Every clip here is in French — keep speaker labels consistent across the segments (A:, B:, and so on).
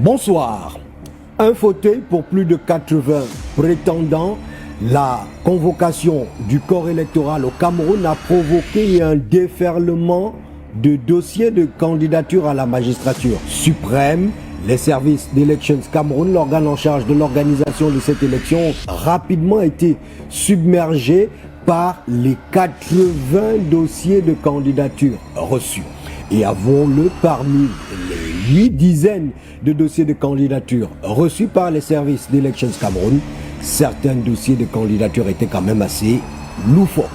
A: Bonsoir. Un fauteuil pour plus de 80 prétendants. La convocation du corps électoral au Cameroun a provoqué un déferlement de dossiers de candidature à la magistrature suprême. Les services d'Elections Cameroun, l'organe en charge de l'organisation de cette élection, ont rapidement été submergés par les 80 dossiers de candidature reçus. Et avouons-le, parmi les 8 dizaines de dossiers de candidature reçus par les services d'Elections Cameroun, certains dossiers de candidature étaient quand même assez loufoques,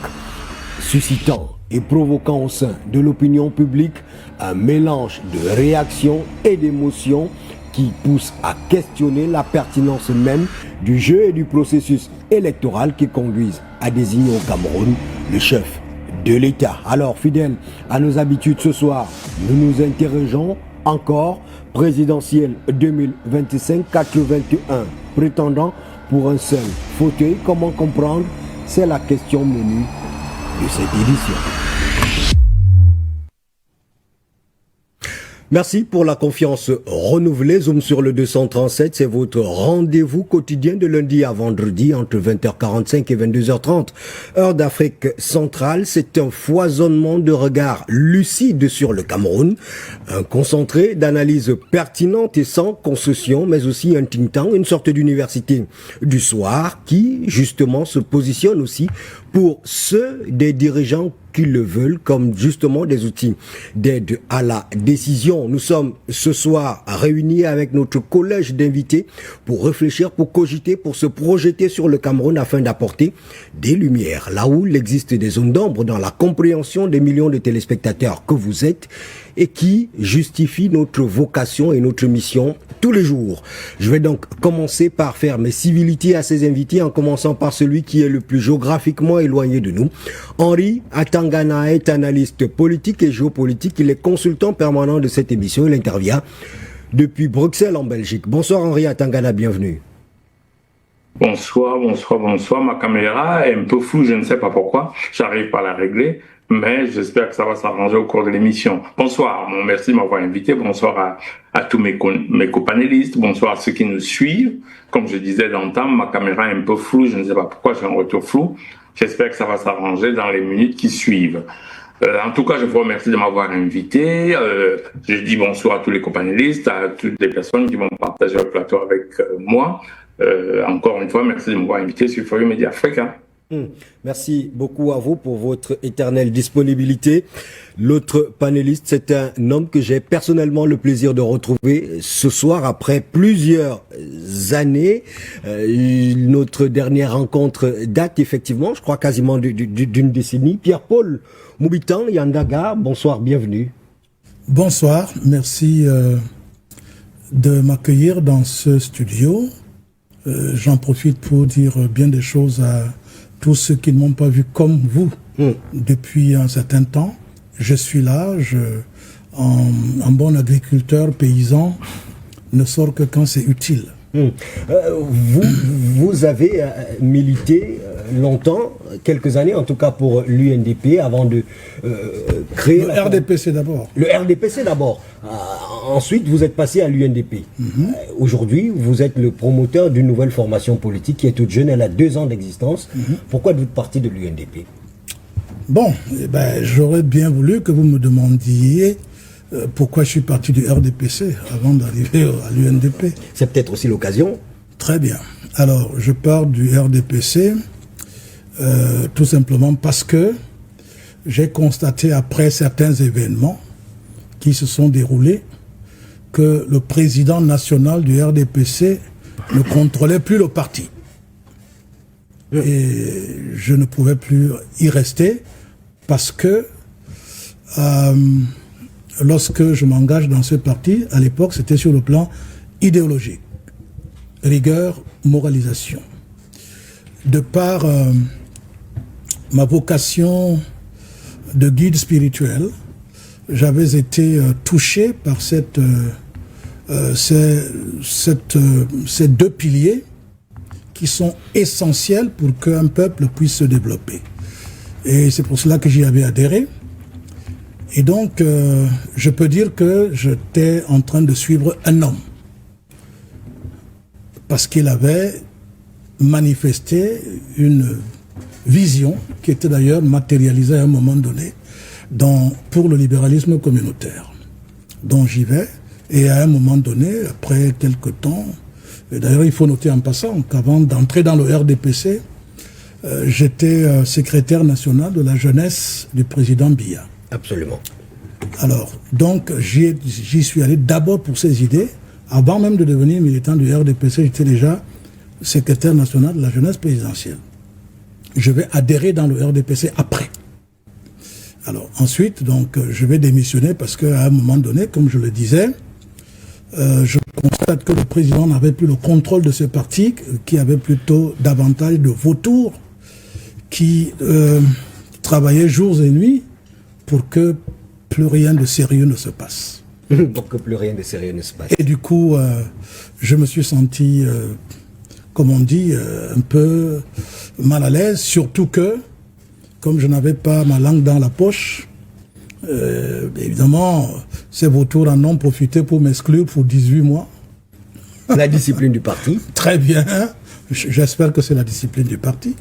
A: suscitant et provoquant au sein de l'opinion publique un mélange de réactions et d'émotions qui pousse à questionner la pertinence même du jeu et du processus électoral qui conduisent à désigner au Cameroun le chef de l'État. Alors, fidèles à nos habitudes, ce soir, nous nous interrogeons encore présidentielle 2025, 81 prétendants pour un seul fauteuil. Comment comprendre? C'est la question menue de cette édition. Merci pour la confiance renouvelée. Zoom sur le 237, c'est votre rendez-vous quotidien de lundi à vendredi entre 20h45 et 22h30. Heure d'Afrique centrale, c'est un foisonnement de regards lucides sur le Cameroun. Un concentré d'analyses pertinentes et sans concession, mais aussi un think tank, une sorte d'université du soir qui, justement, se positionne aussi pour ceux des dirigeants qui le veulent comme justement des outils d'aide à la décision. Nous sommes ce soir réunis avec notre collège d'invités pour réfléchir, pour cogiter, pour se projeter sur le Cameroun afin d'apporter des lumières. Là où il existe des zones d'ombre dans la compréhension des millions de téléspectateurs que vous êtes et qui justifient notre vocation et notre mission tous les jours. Je vais donc commencer par faire mes civilités à ces invités en commençant par celui qui est le plus géographiquement éloigné de nous. Henri Atangana est analyste politique et géopolitique. Il est consultant permanent de cette émission. Il intervient depuis Bruxelles en Belgique. Bonsoir Henri Atangana, bienvenue.
B: Bonsoir. Ma caméra est un peu floue, je ne sais pas pourquoi. J'arrive pas à la régler, mais j'espère que ça va s'arranger au cours de l'émission. Bonsoir, merci de m'avoir invité. Bonsoir à tous mes copanélistes. Bonsoir à ceux qui nous suivent. Comme je disais d'entendre, ma caméra est un peu floue, je ne sais pas pourquoi j'ai un retour flou. J'espère que ça va s'arranger dans les minutes qui suivent. En tout cas, je vous remercie de m'avoir invité. Je dis bonsoir à tous les copanélistes, à toutes les personnes qui vont partager le plateau avec moi. Encore une fois, merci de m'avoir invité sur Forum Média Africain.
A: Merci beaucoup à vous pour votre éternelle disponibilité. L'autre panéliste, c'est un homme que j'ai personnellement le plaisir de retrouver ce soir après plusieurs années. Notre dernière rencontre date effectivement, je crois quasiment d'une décennie. Pierre-Paul Moubitan Yandaga, bonsoir, bienvenue.
C: Bonsoir, merci de m'accueillir dans ce studio. J'en profite pour dire bien des choses à tous ceux qui ne m'ont pas vu comme vous depuis un certain temps. Je suis là, un bon agriculteur, paysan, ne sort que quand c'est utile.
A: Vous avez milité longtemps, quelques années en tout cas pour l'UNDP avant de créer...
C: Le RDPC d'abord.
A: Le RDPC d'abord. Ensuite, vous êtes passé à l'UNDP. Aujourd'hui, vous êtes le promoteur d'une nouvelle formation politique qui est toute jeune, elle a 2 ans d'existence. Pourquoi êtes-vous parti de l'UNDP?
C: Bon, j'aurais bien voulu que vous me demandiez pourquoi je suis parti du RDPC avant d'arriver à l'UNDP.
A: C'est peut-être aussi l'occasion.
C: Très bien. Alors, je pars du RDPC tout simplement parce que j'ai constaté après certains événements qui se sont déroulés que le président national du RDPC ne contrôlait plus le parti. Et je ne pouvais plus y rester parce que lorsque je m'engage dans ce parti, à l'époque, c'était sur le plan idéologique. Rigueur, moralisation. De par ma vocation de guide spirituel, j'avais été touché par ces 2 piliers qui sont essentiels pour qu'un peuple puisse se développer. Et c'est pour cela que j'y avais adhéré. Et donc, je peux dire que j'étais en train de suivre un homme. parce qu'il avait manifesté une vision qui était d'ailleurs matérialisée à un moment donné pour le libéralisme communautaire. Donc j'y vais, et à un moment donné, après quelques temps, et d'ailleurs il faut noter en passant qu'avant d'entrer dans le RDPC, j'étais secrétaire national de la jeunesse du président Biya.
A: Absolument.
C: Alors, donc j'y suis allé d'abord pour ces idées. Avant même de devenir militant du RDPC, j'étais déjà secrétaire national de la jeunesse présidentielle. Je vais adhérer dans le RDPC après. Alors ensuite, donc, je vais démissionner parce qu'à un moment donné, comme je le disais, je constate que le président n'avait plus le contrôle de ce parti, qui avait plutôt davantage de vautours, qui travaillaient jours et nuits pour que plus rien de sérieux ne se passe.
A: Pour que plus rien de sérieux ne se passe.
C: Et du coup, je me suis senti, comme on dit, un peu mal à l'aise, surtout que, comme je n'avais pas ma langue dans la poche, évidemment, ces vautours en ont profité pour m'exclure pour 18 mois.
A: La discipline du parti.
C: Très bien, j'espère que c'est la discipline du parti.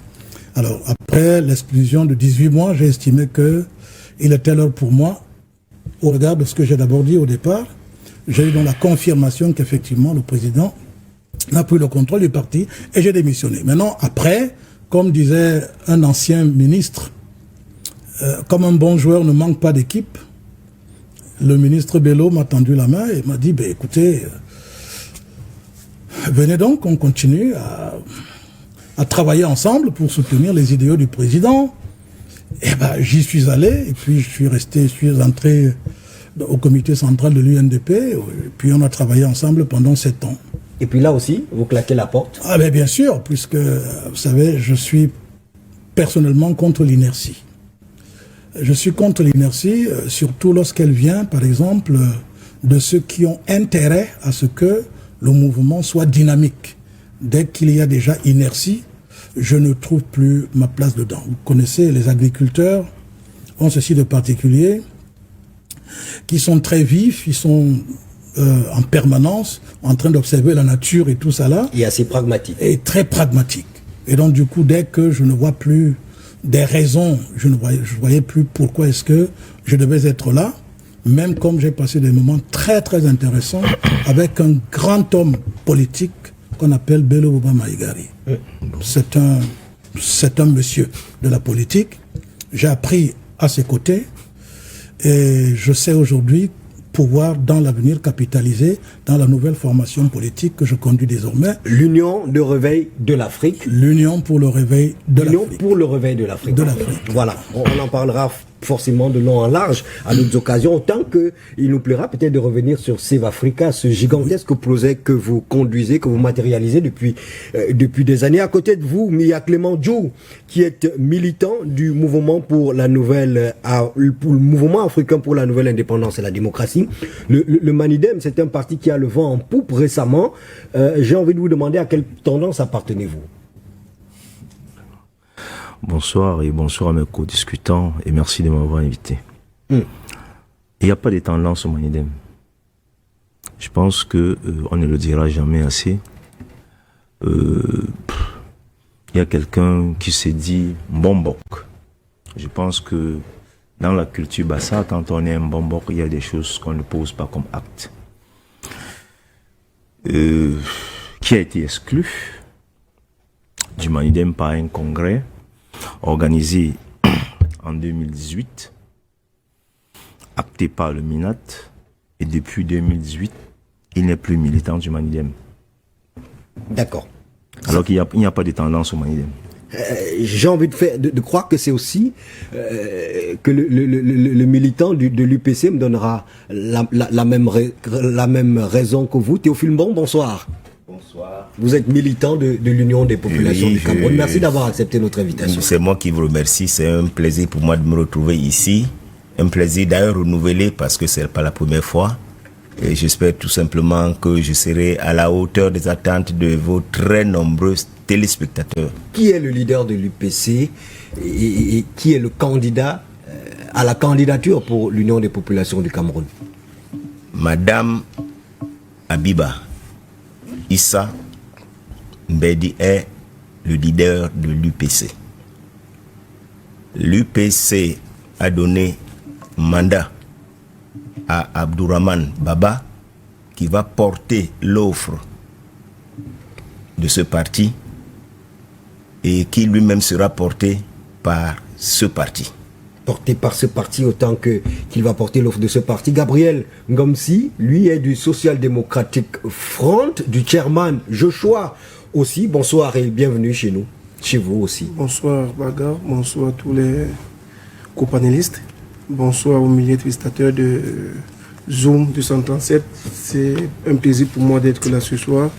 C: Alors, après l'exclusion de 18 mois, j'ai estimé qu'il était l'heure pour moi, au regard de ce que j'ai d'abord dit au départ. J'ai eu donc la confirmation qu'effectivement le président n'a pris le contrôle du parti et j'ai démissionné. Maintenant, après, comme disait un ancien ministre, comme un bon joueur ne manque pas d'équipe, le ministre Bello m'a tendu la main et m'a dit, écoutez, venez donc, on continue à travailler ensemble pour soutenir les idéaux du président. Et j'y suis allé, et puis je suis entré au comité central de l'UNDP, et puis on a travaillé ensemble pendant 7 ans.
A: Et puis là aussi, vous claquez la porte?
C: Ah bien sûr, puisque, vous savez, je suis personnellement contre l'inertie. Je suis contre l'inertie, surtout lorsqu'elle vient, par exemple, de ceux qui ont intérêt à ce que le mouvement soit dynamique. Dès qu'il y a déjà inertie, je ne trouve plus ma place dedans. Vous connaissez, les agriculteurs ont ceci de particulier, qui sont très vifs, ils sont en permanence en train d'observer la nature et tout ça là.
A: Et assez pragmatique.
C: Et très pragmatique. Et donc du coup, dès que je ne vois plus des raisons, je voyais plus pourquoi est-ce que je devais être là, même comme j'ai passé des moments très très intéressants avec un grand homme politique qu'on appelle Bello Bouba Maïgari. C'est un monsieur de la politique. J'ai appris à ses côtés et je sais aujourd'hui pouvoir dans l'avenir capitaliser dans la nouvelle formation politique que je conduis désormais.
A: L'Union de réveil de l'Afrique.
C: L'Union pour le réveil de l'Afrique.
A: L'Union pour le réveil de l'Afrique.
C: De l'Afrique.
A: Voilà, on en parlera forcément de long en large à d'autres occasions, autant qu'il nous plaira peut-être de revenir sur Save Africa, ce gigantesque projet que vous conduisez, que vous matérialisez depuis des années. À côté de vous, il y a Clément Djou, qui est militant du mouvement pour la nouvelle, pour le mouvement africain pour la nouvelle indépendance et la démocratie. Le Manidem, c'est un parti qui a le vent en poupe récemment. J'ai envie de vous demander à quelle tendance appartenez-vous?
D: Bonsoir et bonsoir à mes co-discutants et merci de m'avoir invité. Il n'y a pas de tendance au Manidem. Je pense que on ne le dira jamais assez. Il y a quelqu'un qui s'est dit Mbombok. Je pense que dans la culture bassa, quand on est un Mbombok, il y a des choses qu'on ne pose pas comme acte. Qui a été exclu du Manidem par un congrès organisé en 2018, acté par le MINAT, et depuis 2018, il n'est plus militant du Manidem.
A: D'accord.
D: Alors qu'il n'y a pas de tendance au Manidem.
A: J'ai envie de croire que c'est aussi que le militant de l'UPC me donnera la même raison que vous. Théophile Mbong, bonsoir.
D: Bonsoir.
A: Vous êtes militant de l'Union des populations du Cameroun. Merci d'avoir accepté notre invitation.
D: C'est moi qui vous remercie. C'est un plaisir pour moi de me retrouver ici. Un plaisir d'ailleurs renouvelé parce que ce n'est pas la première fois. Et j'espère tout simplement que je serai à la hauteur des attentes de vos très nombreux téléspectateurs.
A: Qui est le leader de l'UPC et qui est le candidat à la candidature pour l'Union des populations du Cameroun?
D: Madame Abiba Issa
E: Mbedi est le leader de l'UPC. L'UPC a donné mandat à Abdourahmane Baba qui va porter l'offre de ce parti et qui lui-même sera porté par ce parti.
A: Porté par ce parti autant qu'il va porter l'offre de ce parti. Gabriel Ngomsi, lui, est du Social Democratic Front, du chairman Joshua aussi. Bonsoir et bienvenue chez nous, chez vous aussi.
F: Bonsoir Baga, bonsoir à tous les copanélistes, bonsoir aux milliers de téléspectateurs de Zoom 237. C'est un plaisir pour moi d'être là ce soir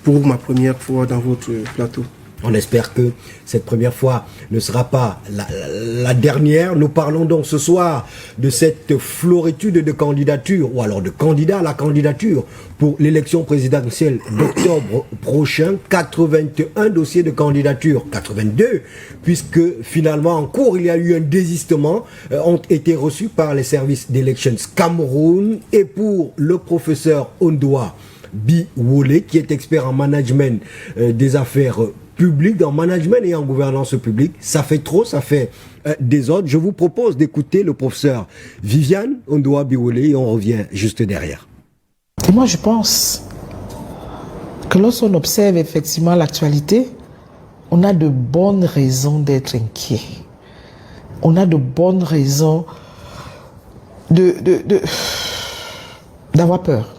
F: pour ma première fois dans votre plateau.
A: On espère que cette première fois ne sera pas la dernière. Nous parlons donc ce soir de cette floritude de candidatures, ou alors de candidats à la candidature pour l'élection présidentielle d'octobre prochain. 81 dossiers de candidature, 82, puisque finalement en cours il y a eu un désistement, ont été reçus par les services d'Elections Cameroun. Et pour le professeur Ondoa Biwole, qui est expert en management des affaires publiques, dans management et en gouvernance publique, ça fait trop, ça fait désordre. Je vous propose d'écouter le professeur Viviane Ondoa Biwole et on revient juste derrière.
G: Et moi je pense que lorsqu'on observe effectivement l'actualité, on a de bonnes raisons d'être inquiet. On a de bonnes raisons d'avoir peur.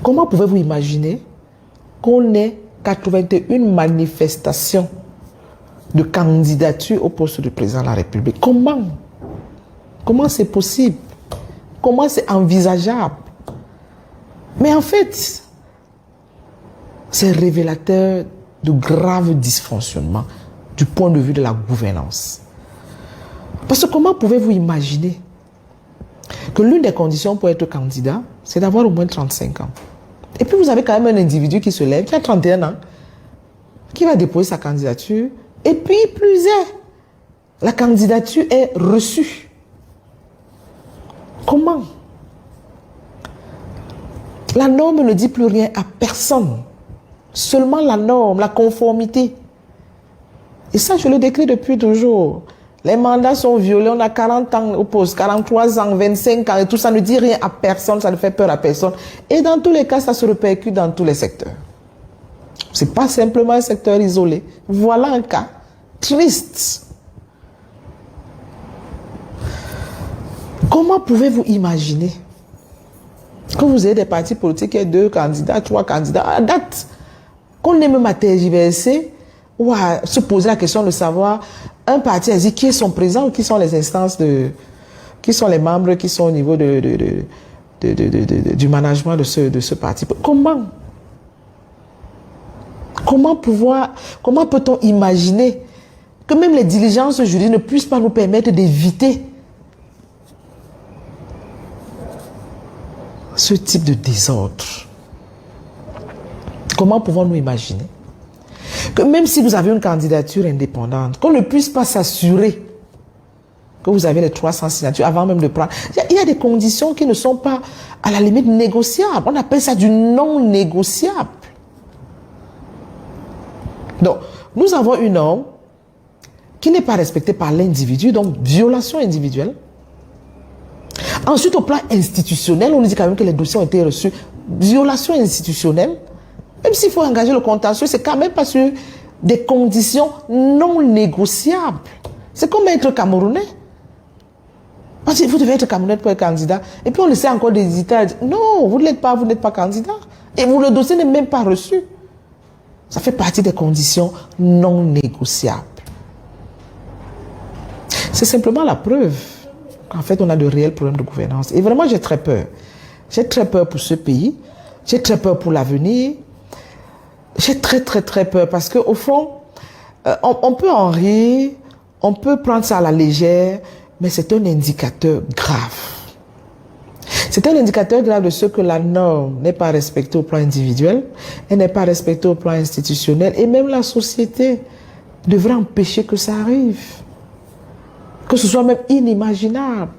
G: Comment pouvez-vous imaginer qu'on ait 81 manifestations de candidature au poste de président de la République? Comment c'est possible? Comment c'est envisageable? Mais en fait, c'est révélateur de graves dysfonctionnements du point de vue de la gouvernance. Parce que comment pouvez-vous imaginer que l'une des conditions pour être candidat, c'est d'avoir au moins 35 ans? Et puis vous avez quand même un individu qui se lève, qui a 31 ans, qui va déposer sa candidature. Et puis, plus est, la candidature est reçue. Comment? La norme ne dit plus rien à personne. Seulement la norme, la conformité. Et ça, je le décris depuis toujours. Les mandats sont violés, on a 40 ans au poste, 43 ans, 25 ans, et tout ça ne dit rien à personne, ça ne fait peur à personne. Et dans tous les cas, ça se répercute dans tous les secteurs. Ce n'est pas simplement un secteur isolé. Voilà un cas triste. Comment pouvez-vous imaginer que vous ayez des partis politiques et 2 candidats, 3 candidats, à date, qu'on ait même à tergiverser ou à se poser la question de savoir, un parti a dit qui est son président ou qui sont les instances qui sont les membres qui sont au niveau du management de ce parti. Comment peut-on imaginer que même les diligences juridiques ne puissent pas nous permettre d'éviter ce type de désordre? Comment pouvons-nous imaginer que même si vous avez une candidature indépendante, qu'on ne puisse pas s'assurer que vous avez les 300 signatures avant même de prendre. Il y a des conditions qui ne sont pas à la limite négociables. On appelle ça du non négociable. Donc, nous avons une norme qui n'est pas respectée par l'individu, donc violation individuelle. Ensuite, au plan institutionnel, on nous dit quand même que les dossiers ont été reçus. Violation institutionnelle. Même s'il faut engager le contentieux, c'est quand même pas sur des conditions non négociables. C'est comme être Camerounais. On dit, vous devez être Camerounais pour être candidat. Et puis on essaie encore d'hésiter. Non, vous ne l'êtes pas, vous n'êtes pas candidat. Et le dossier n'est même pas reçu. Ça fait partie des conditions non négociables. C'est simplement la preuve qu'en fait on a de réels problèmes de gouvernance. Et vraiment j'ai très peur. J'ai très peur pour ce pays. J'ai très peur pour l'avenir. J'ai très peur parce qu'au fond, on peut en rire, on peut prendre ça à la légère, mais c'est un indicateur grave. C'est un indicateur grave de ce que la norme n'est pas respectée au plan individuel, elle n'est pas respectée au plan institutionnel, et même la société devrait empêcher que ça arrive. Que ce soit même inimaginable.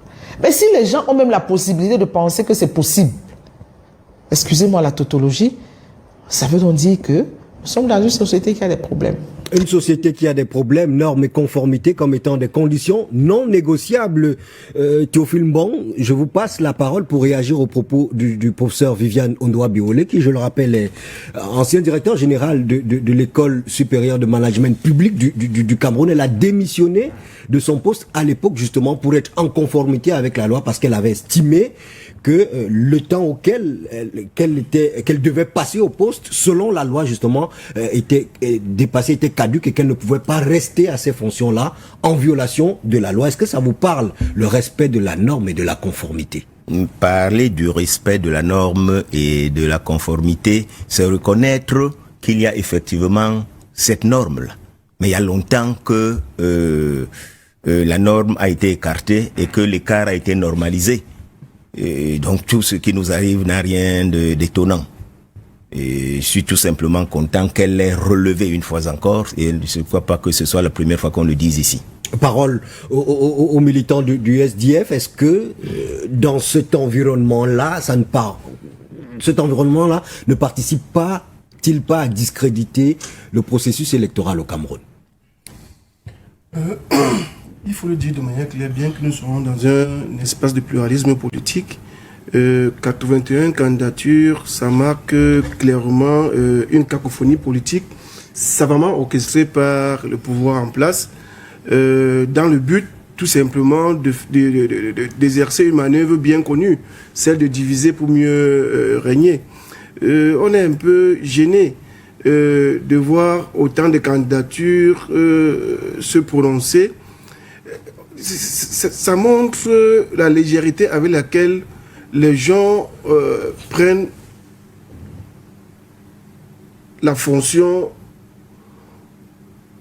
G: Mais si les gens ont même la possibilité de penser que c'est possible, excusez-moi la tautologie, ça veut donc dire que Nous sommes dans une société qui a des problèmes.
A: Une société qui a des problèmes, normes et conformités comme étant des conditions non négociables. Théophile Mbong, je vous passe la parole pour réagir aux propos du professeur Viviane Ondoa-Biolé, qui, je le rappelle, est ancien directeur général de l'École supérieure de management public du Cameroun. Elle a démissionné de son poste à l'époque justement pour être en conformité avec la loi parce qu'elle avait estimé que le temps auquel qu'elle devait passer au poste, selon la loi justement, était dépassé, était caduque et qu'elle ne pouvait pas rester à ces fonctions-là en violation de la loi. Est-ce que ça vous parle, le respect de la norme et de la conformité?
E: Parler du respect de la norme et de la conformité, c'est reconnaître qu'il y a effectivement cette norme-là. Mais il y a longtemps que la norme a été écartée et que l'écart a été normalisé. Et donc tout ce qui nous arrive n'a rien d'étonnant. Et je suis tout simplement content qu'elle l'ait relevé une fois encore, et je ne crois pas que ce soit la première fois qu'on le dise ici.
A: Parole aux militants du SDF, est-ce que dans cet environnement-là, cet environnement-là ne participe pas-t-il pas à discréditer le processus électoral au Cameroun?
F: Il faut le dire de manière claire, bien que nous soyons dans un espace de pluralisme politique, 81 candidatures, ça marque clairement une cacophonie politique savamment orchestrée par le pouvoir en place, dans le but tout simplement d'exercer une manœuvre bien connue, celle de diviser pour mieux régner. On est un peu gêné de voir autant de candidatures se prononcer. Ça montre la légèreté avec laquelle les gens prennent la fonction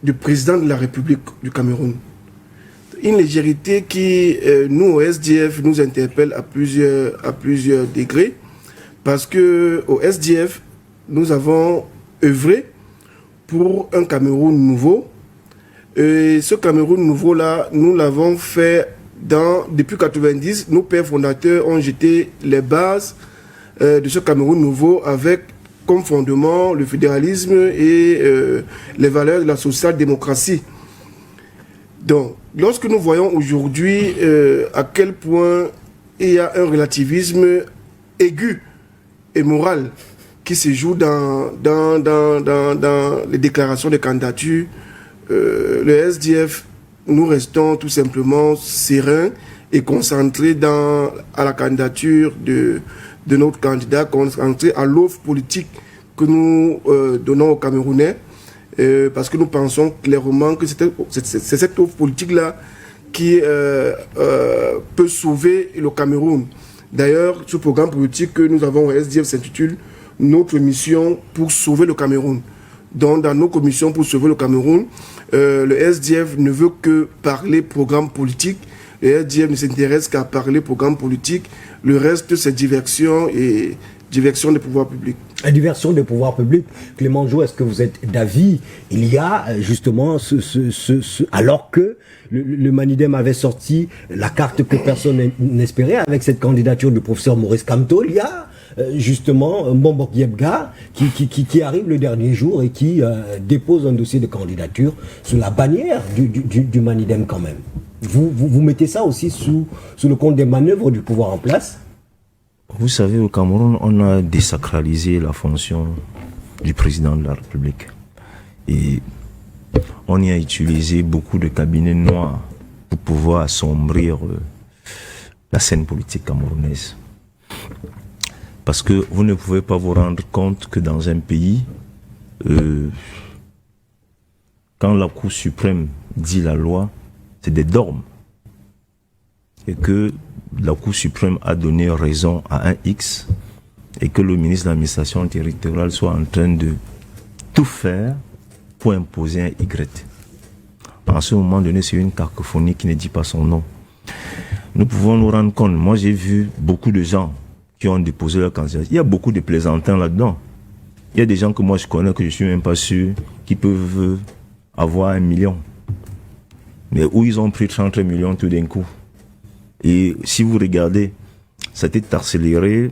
F: de président de la République du Cameroun. Une légèreté qui, nous, au SDF, nous interpelle à plusieurs degrés, parce que au SDF, nous avons œuvré pour un Cameroun nouveau. Et ce Cameroun nouveau-là, nous l'avons fait depuis 90. Nos pères fondateurs ont jeté les bases de ce Cameroun nouveau avec comme fondement le fédéralisme et les valeurs de la social-démocratie. Donc, lorsque nous voyons aujourd'hui à quel point il y a un relativisme aigu et moral qui se joue dans les déclarations de candidature, le SDF, nous restons tout simplement sereins et concentrés à la candidature de notre candidat, concentrés à l'offre politique que nous donnons aux Camerounais, parce que nous pensons clairement que c'est cette offre politique-là qui peut sauver le Cameroun. D'ailleurs, ce programme politique que nous avons au SDF s'intitule « Notre mission pour sauver le Cameroun ». Donc, dans nos commissions pour sauver le Cameroun, le SDF ne veut que parler programme politique. Le SDF ne s'intéresse qu'à parler programme politique. Le reste, c'est diversion et diversion des pouvoirs publics.
A: La diversion des pouvoirs publics. Clément Jo, est-ce que vous êtes d'avis? Il y a justement alors que le Manidem avait sorti la carte que personne n'espérait avec cette candidature du professeur Maurice Kamto, il y a justement Mbombo Yebga qui arrive le dernier jour et qui dépose un dossier de candidature sous la bannière du Manidem quand même. Vous mettez ça aussi sous le compte des manœuvres du pouvoir en place?
D: Vous savez, au Cameroun, on a désacralisé la fonction du président de la République. Et on y a utilisé beaucoup de cabinets noirs pour pouvoir assombrir la scène politique camerounaise. Parce que vous ne pouvez pas vous rendre compte que dans un pays, quand la Cour suprême dit la loi, c'est des dogmes. Et que la Cour suprême a donné raison à un X et que le ministre de l'administration territoriale soit en train de tout faire pour imposer un Y. En ce moment donné, c'est une cacophonie qui ne dit pas son nom. Nous pouvons nous rendre compte, moi j'ai vu beaucoup de gens qui ont déposé leur candidature. Il y a beaucoup de plaisantins là-dedans. Il y a des gens que moi je connais que je ne suis même pas sûr qui peuvent avoir 1 million. Mais où ils ont pris 30 millions tout d'un coup. Et si vous regardez, ça a été accéléré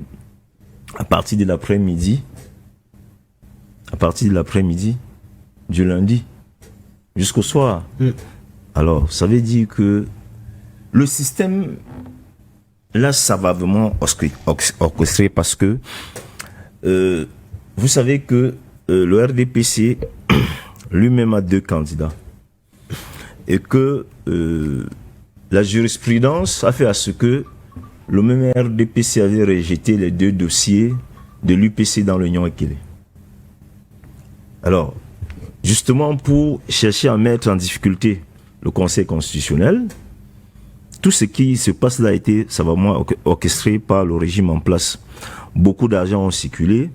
D: à partir de l'après-midi. à partir de l'après-midi, du lundi, jusqu'au soir. Alors, ça veut dire que le système, là, ça va vraiment orchestrer parce que vous savez que le RDPC lui-même a 2 candidats et que la jurisprudence a fait à ce que le même RDPC avait rejeté les 2 dossiers de l'UPC dans l'Union Ekele. Alors, justement pour chercher à mettre en difficulté le Conseil constitutionnel, tout ce qui se passe là a été savamment orchestré par le régime en place. Beaucoup d'argent ont circulé,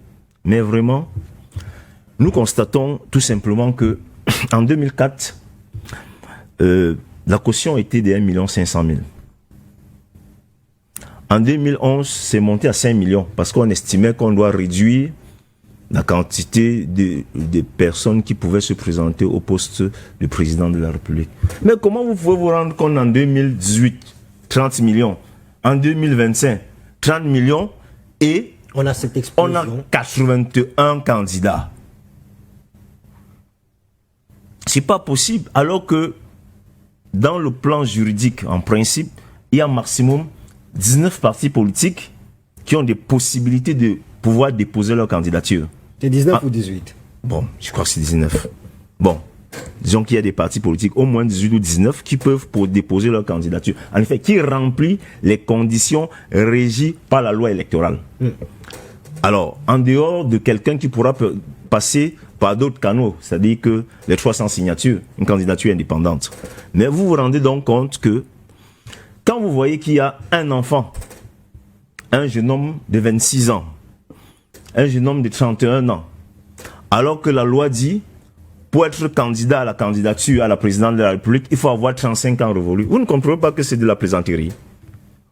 D: mais vraiment, nous constatons tout simplement que en 2004, la caution était de 1 500 000. En 2011, c'est monté à 5 millions parce qu'on estimait qu'on doit réduire la quantité de personnes qui pouvaient se présenter au poste de président de la République. Mais comment vous pouvez vous rendre compte en 2018, 30 millions, en 2025, 30 millions et
A: on a cette explosion.
D: On a 81 candidats. C'est pas possible alors que dans le plan juridique, en principe, il y a maximum 19 partis politiques qui ont des possibilités de pouvoir déposer leur candidature.
A: C'est 19 ou 18?
D: Bon, je crois que c'est 19. Bon, disons qu'il y a des partis politiques, au moins 18 ou 19, qui peuvent déposer leur candidature. En effet, qui remplit les conditions régies par la loi électorale. Alors, en dehors de quelqu'un qui pourra passer par d'autres canaux, c'est-à-dire que les 300 signatures, une candidature indépendante. Mais vous vous rendez donc compte que quand vous voyez qu'il y a un enfant, un jeune homme de 26 ans, un jeune homme de 31 ans, alors que la loi dit, pour être candidat à la candidature à la présidence de la République, il faut avoir 35 ans révolus. Vous ne comprenez pas que c'est de la plaisanterie.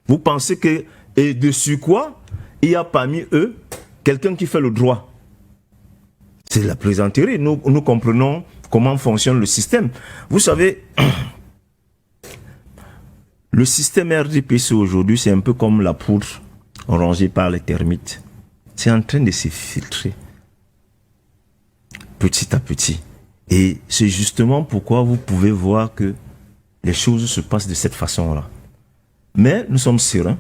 D: Vous pensez que, et dessus quoi, il y a parmi eux quelqu'un qui fait le droit. C'est de la plaisanterie. Nous comprenons comment fonctionne le système. Vous savez, le système RDPC aujourd'hui, c'est un peu comme la poudre rongée par les termites. C'est en train de se filtrer petit à petit. Et c'est justement pourquoi vous pouvez voir que les choses se passent de cette façon-là. Mais nous sommes sereins.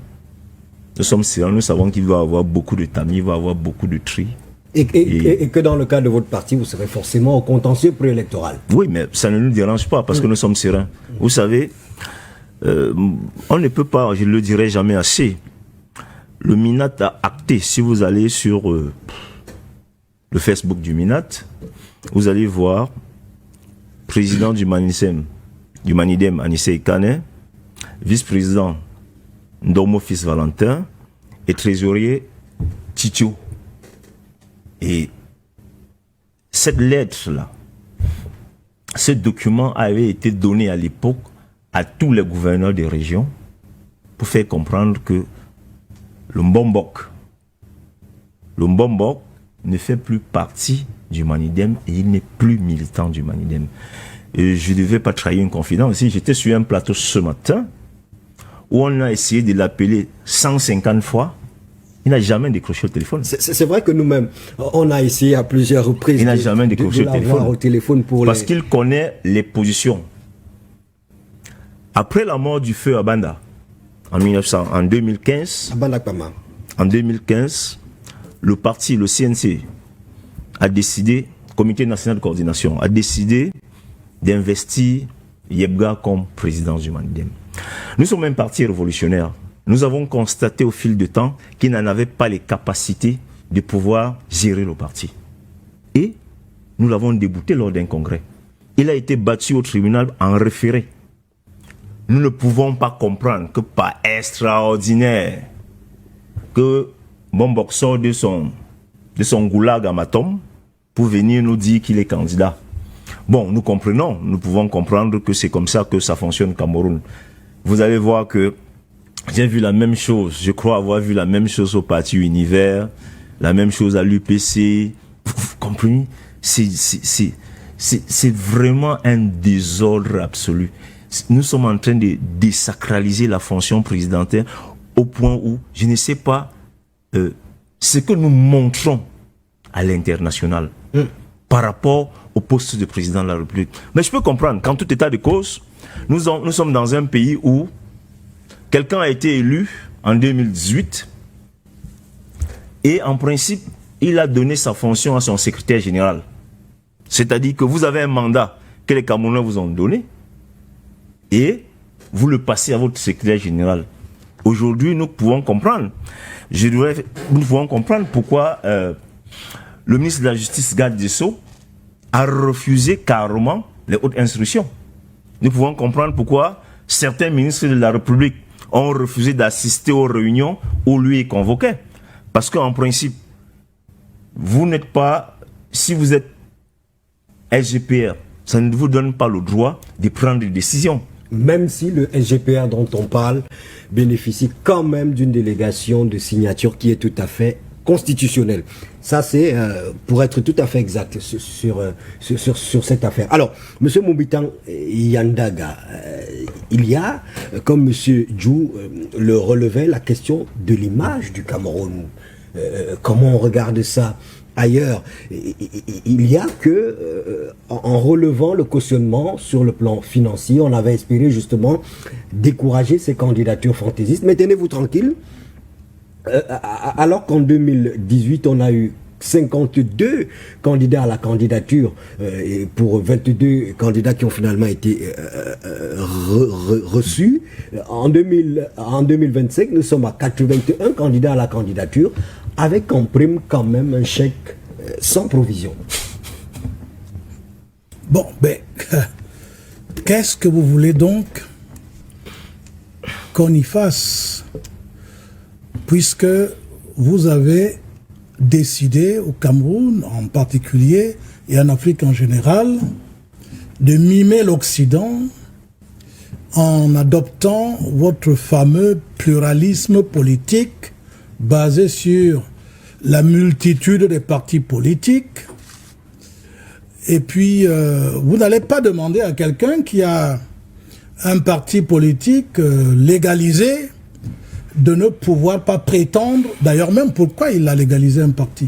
D: Nous sommes sereins. Nous savons qu'il va y avoir beaucoup de tamis, il va y avoir beaucoup de tri.
A: Et que dans le cas de votre parti, vous serez forcément au contentieux préélectoral.
D: Oui, mais ça ne nous dérange pas parce que nous sommes sereins. Vous savez, on ne peut pas, je ne le dirai jamais assez, le MINAT a acté, si vous allez sur le Facebook du MINAT, vous allez voir président du Manidem, Anissé Kane, vice-président Ndomo Fils Valentin et trésorier Titio. Et cette lettre-là, ce document avait été donné à l'époque à tous les gouverneurs des régions pour faire comprendre que le Mbombok ne fait plus partie du Manidem et il n'est plus militant du Manidem. Et je ne devais pas trahir une confidence. Ici, j'étais sur un plateau ce matin où on a essayé de l'appeler 150 fois. Il n'a jamais décroché le téléphone.
A: C'est vrai que nous-mêmes, on a essayé à plusieurs reprises.
D: Il n'a jamais décroché
A: le téléphone pour
D: parce qu'il connaît les positions. Après la mort du feu à Banda, en 2015, le parti, le CNC, a décidé, Comité national de coordination, a décidé d'investir Yebga comme président du Manidem. Nous sommes un parti révolutionnaire. Nous avons constaté au fil du temps qu'il n'en avait pas les capacités de pouvoir gérer le parti. Et nous l'avons débouté lors d'un congrès. Il a été battu au tribunal en référé. Nous ne pouvons pas comprendre que par extraordinaire que Mbombok sort de son goulag à Matom pour venir nous dire qu'il est candidat. Bon, nous comprenons, nous pouvons comprendre que c'est comme ça que ça fonctionne au Cameroun. Vous allez voir que j'ai vu la même chose, je crois avoir vu la même chose au Parti Univers, la même chose à l'UPC. Vous comprenez? C'est vraiment un désordre absolu. Nous sommes en train de désacraliser la fonction présidentielle au point où je ne sais pas ce que nous montrons à l'international. par rapport au poste de président de la République. Mais je peux comprendre, qu'en tout état de cause, nous sommes dans un pays où quelqu'un a été élu en 2018 et en principe, il a donné sa fonction à son secrétaire général. C'est-à-dire que vous avez un mandat que les Camerounais vous ont donné et vous le passez à votre secrétaire général. Aujourd'hui, nous pouvons comprendre. Nous pouvons comprendre pourquoi le ministre de la Justice, garde des Sceaux, a refusé carrément les hautes instructions. Nous pouvons comprendre pourquoi certains ministres de la République ont refusé d'assister aux réunions où lui est convoqué. Parce qu'en principe, vous n'êtes pas, si vous êtes SGPR, ça ne vous donne pas le droit de prendre des décisions.
A: Même si le SGPR dont on parle bénéficie quand même d'une délégation de signature qui est tout à fait constitutionnelle. Ça, c'est pour être tout à fait exact sur cette affaire. Alors, M. Moubitan Yandaga, il y a, comme M. Djou le relevait, la question de l'image du Cameroun. Comment on regarde ça ailleurs? Il y a que, en relevant le cautionnement sur le plan financier, on avait espéré justement décourager ces candidatures fantaisistes. Mais tenez-vous tranquille, alors qu'en 2018, on a eu 52 candidats à la candidature et pour 22 candidats qui ont finalement été reçus. En 2025, nous sommes à 81 candidats à la candidature, avec en prime quand même un chèque sans provision.
C: Bon, ben, qu'est-ce que vous voulez donc qu'on y fasse, puisque vous avez décidé au Cameroun en particulier et en Afrique en général de mimer l'Occident en adoptant votre fameux pluralisme politique basé sur la multitude des partis politiques. Et puis, vous n'allez pas demander à quelqu'un qui a un parti politique légalisé de ne pouvoir pas prétendre, d'ailleurs même pourquoi il a légalisé un parti.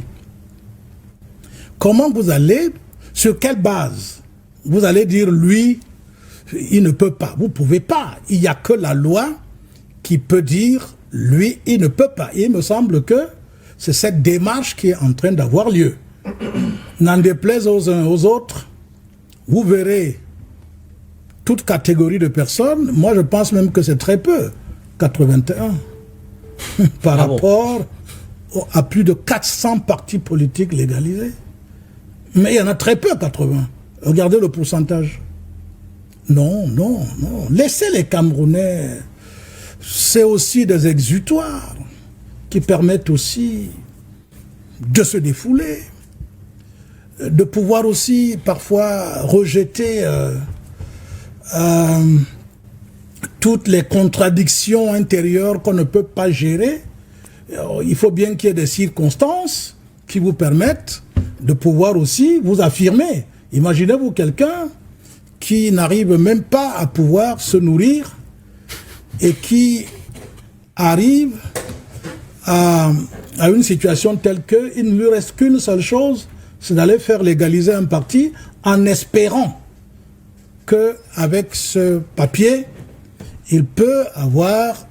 C: Comment vous allez, sur quelle base vous allez dire lui, il ne peut pas, vous ne pouvez pas. Il n'y a que la loi qui peut dire lui, il ne peut pas. Il me semble que c'est cette démarche qui est en train d'avoir lieu. N'en déplaise aux uns aux autres, vous verrez toute catégorie de personnes. Moi, je pense même que c'est très peu, 81, par rapport à plus de 400 partis politiques légalisés. Mais il y en a très peu, 80. Regardez le pourcentage. Non, non, non. Laissez les Camerounais. C'est aussi des exutoires qui permettent aussi de se défouler, de pouvoir aussi parfois rejeter toutes les contradictions intérieures qu'on ne peut pas gérer. Il faut bien qu'il y ait des circonstances qui vous permettent de pouvoir aussi vous affirmer. Imaginez-vous quelqu'un qui n'arrive même pas à pouvoir se nourrir et qui arrive à une situation telle qu'il ne lui reste qu'une seule chose, c'est d'aller faire légaliser un parti en espérant qu'avec ce papier, il peut avoir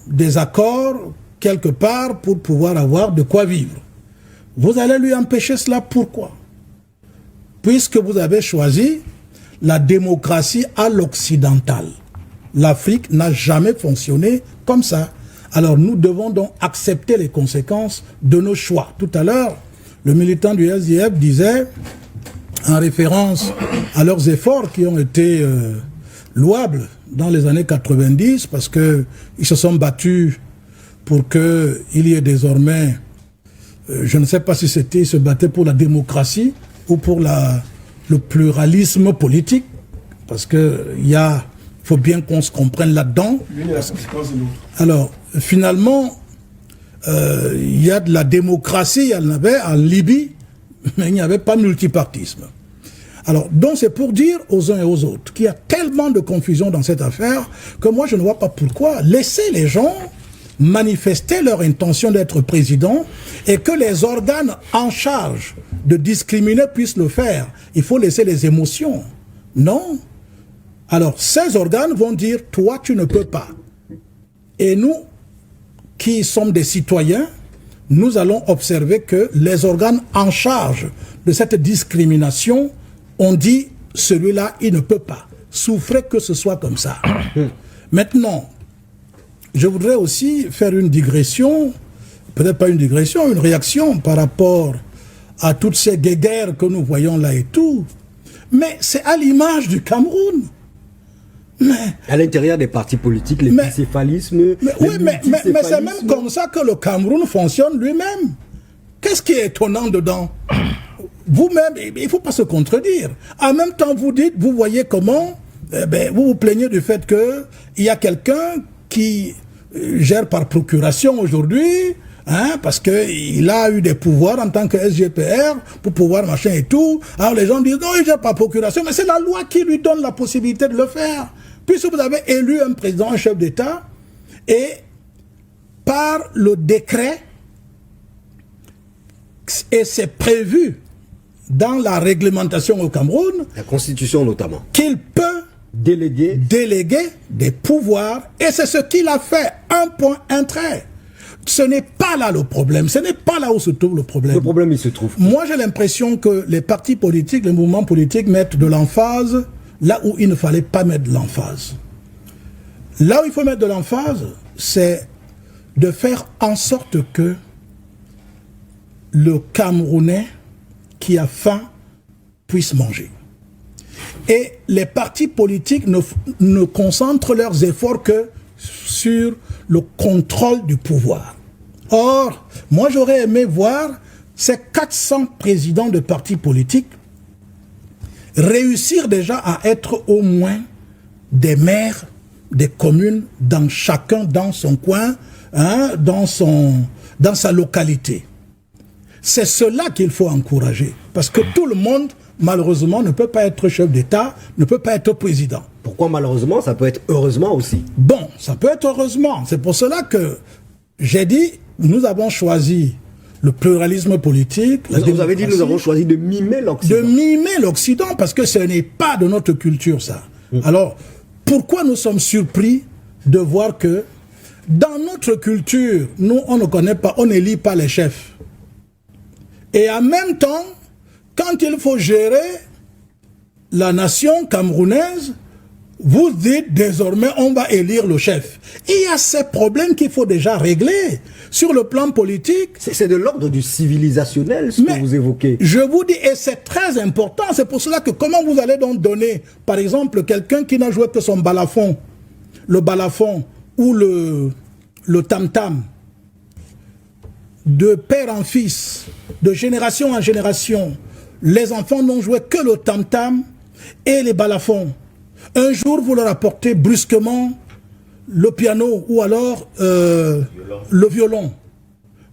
C: des accords quelque part pour pouvoir avoir de quoi vivre. Vous allez lui empêcher cela, pourquoi? Puisque vous avez choisi la démocratie à l'occidentale. L'Afrique n'a jamais fonctionné comme ça. Alors nous devons donc accepter les conséquences de nos choix. Tout à l'heure, le militant du SDF disait, en référence à leurs efforts qui ont été louables dans les années 90, parce qu'ils se sont battus pour qu'il y ait désormais, je ne sais pas si c'était, ils se battaient pour la démocratie ou pour le pluralisme politique, parce que faut bien qu'on se comprenne là-dedans. Alors, finalement, il y a de la démocratie, il y en avait en Libye, mais il n'y avait pas de multipartisme. Alors, donc c'est pour dire aux uns et aux autres qu'il y a tellement de confusion dans cette affaire que moi je ne vois pas pourquoi laisser les gens manifester leur intention d'être président et que les organes en charge de discriminer puissent le faire. Il faut laisser les émotions. Non. Alors, ces organes vont dire, toi, tu ne peux pas. Et nous, qui sommes des citoyens, nous allons observer que les organes en charge de cette discrimination ont dit, celui-là, il ne peut pas. Souffrez que ce soit comme ça. Maintenant, je voudrais aussi faire une digression, peut-être pas une digression, une réaction par rapport à toutes ces guéguerres que nous voyons là et tout. Mais c'est à l'image du Cameroun. Mais,
A: à l'intérieur des partis politiques, les bicéphalismes...
C: Oui, mais c'est même comme ça que le Cameroun fonctionne lui-même. Qu'est-ce qui est étonnant dedans? Vous-même, il ne faut pas se contredire. En même temps, vous dites, vous voyez comment... vous vous plaignez du fait qu'il y a quelqu'un qui gère par procuration aujourd'hui, parce qu'il a eu des pouvoirs en tant que SGPR pour pouvoir machin et tout. Alors les gens disent, non, il gère par procuration, mais c'est la loi qui lui donne la possibilité de le faire. Puisque vous avez élu un président, un chef d'État, et par le décret, et c'est prévu dans la réglementation au Cameroun,
A: la Constitution notamment,
C: qu'il peut déléguer des pouvoirs, et c'est ce qu'il a fait, un point, un trait. Ce n'est pas là le problème, ce n'est pas là où se trouve le problème.
A: Le problème, il se trouve.
C: Moi, j'ai l'impression que les partis politiques, les mouvements politiques mettent de l'emphase là où il ne fallait pas mettre de l'emphase. Là où il faut mettre de l'emphase, c'est de faire en sorte que le Camerounais qui a faim puisse manger. Et les partis politiques ne concentrent leurs efforts que sur le contrôle du pouvoir. Or, moi j'aurais aimé voir ces 400 présidents de partis politiques réussir déjà à être au moins des maires des communes, dans chacun dans son coin, dans sa localité. C'est cela qu'il faut encourager, parce que tout le monde, malheureusement, ne peut pas être chef d'État, ne peut pas être président.
A: Pourquoi malheureusement? Ça peut être heureusement aussi.
C: Bon, ça peut être heureusement. C'est pour cela que j'ai dit, nous avons choisi le pluralisme politique.
A: Vous avez dit, nous avons choisi de mimer l'Occident.
C: De mimer l'Occident, parce que ce n'est pas de notre culture, ça. Alors, pourquoi nous sommes surpris de voir que dans notre culture, nous, on ne connaît pas, on n'élit pas les chefs. Et en même temps, quand il faut gérer la nation camerounaise, vous dites désormais on va élire le chef. Il y a ces problèmes qu'il faut déjà régler. Sur le plan politique...
A: C'est de l'ordre du civilisationnel ce que vous évoquez.
C: Je vous dis, et c'est très important, c'est pour cela que comment vous allez donc donner, par exemple, quelqu'un qui n'a joué que son balafon, le balafon ou le tam-tam, de père en fils, de génération en génération, les enfants n'ont joué que le tam-tam et les balafons. Un jour, vous leur apportez brusquement le piano ou alors le violon.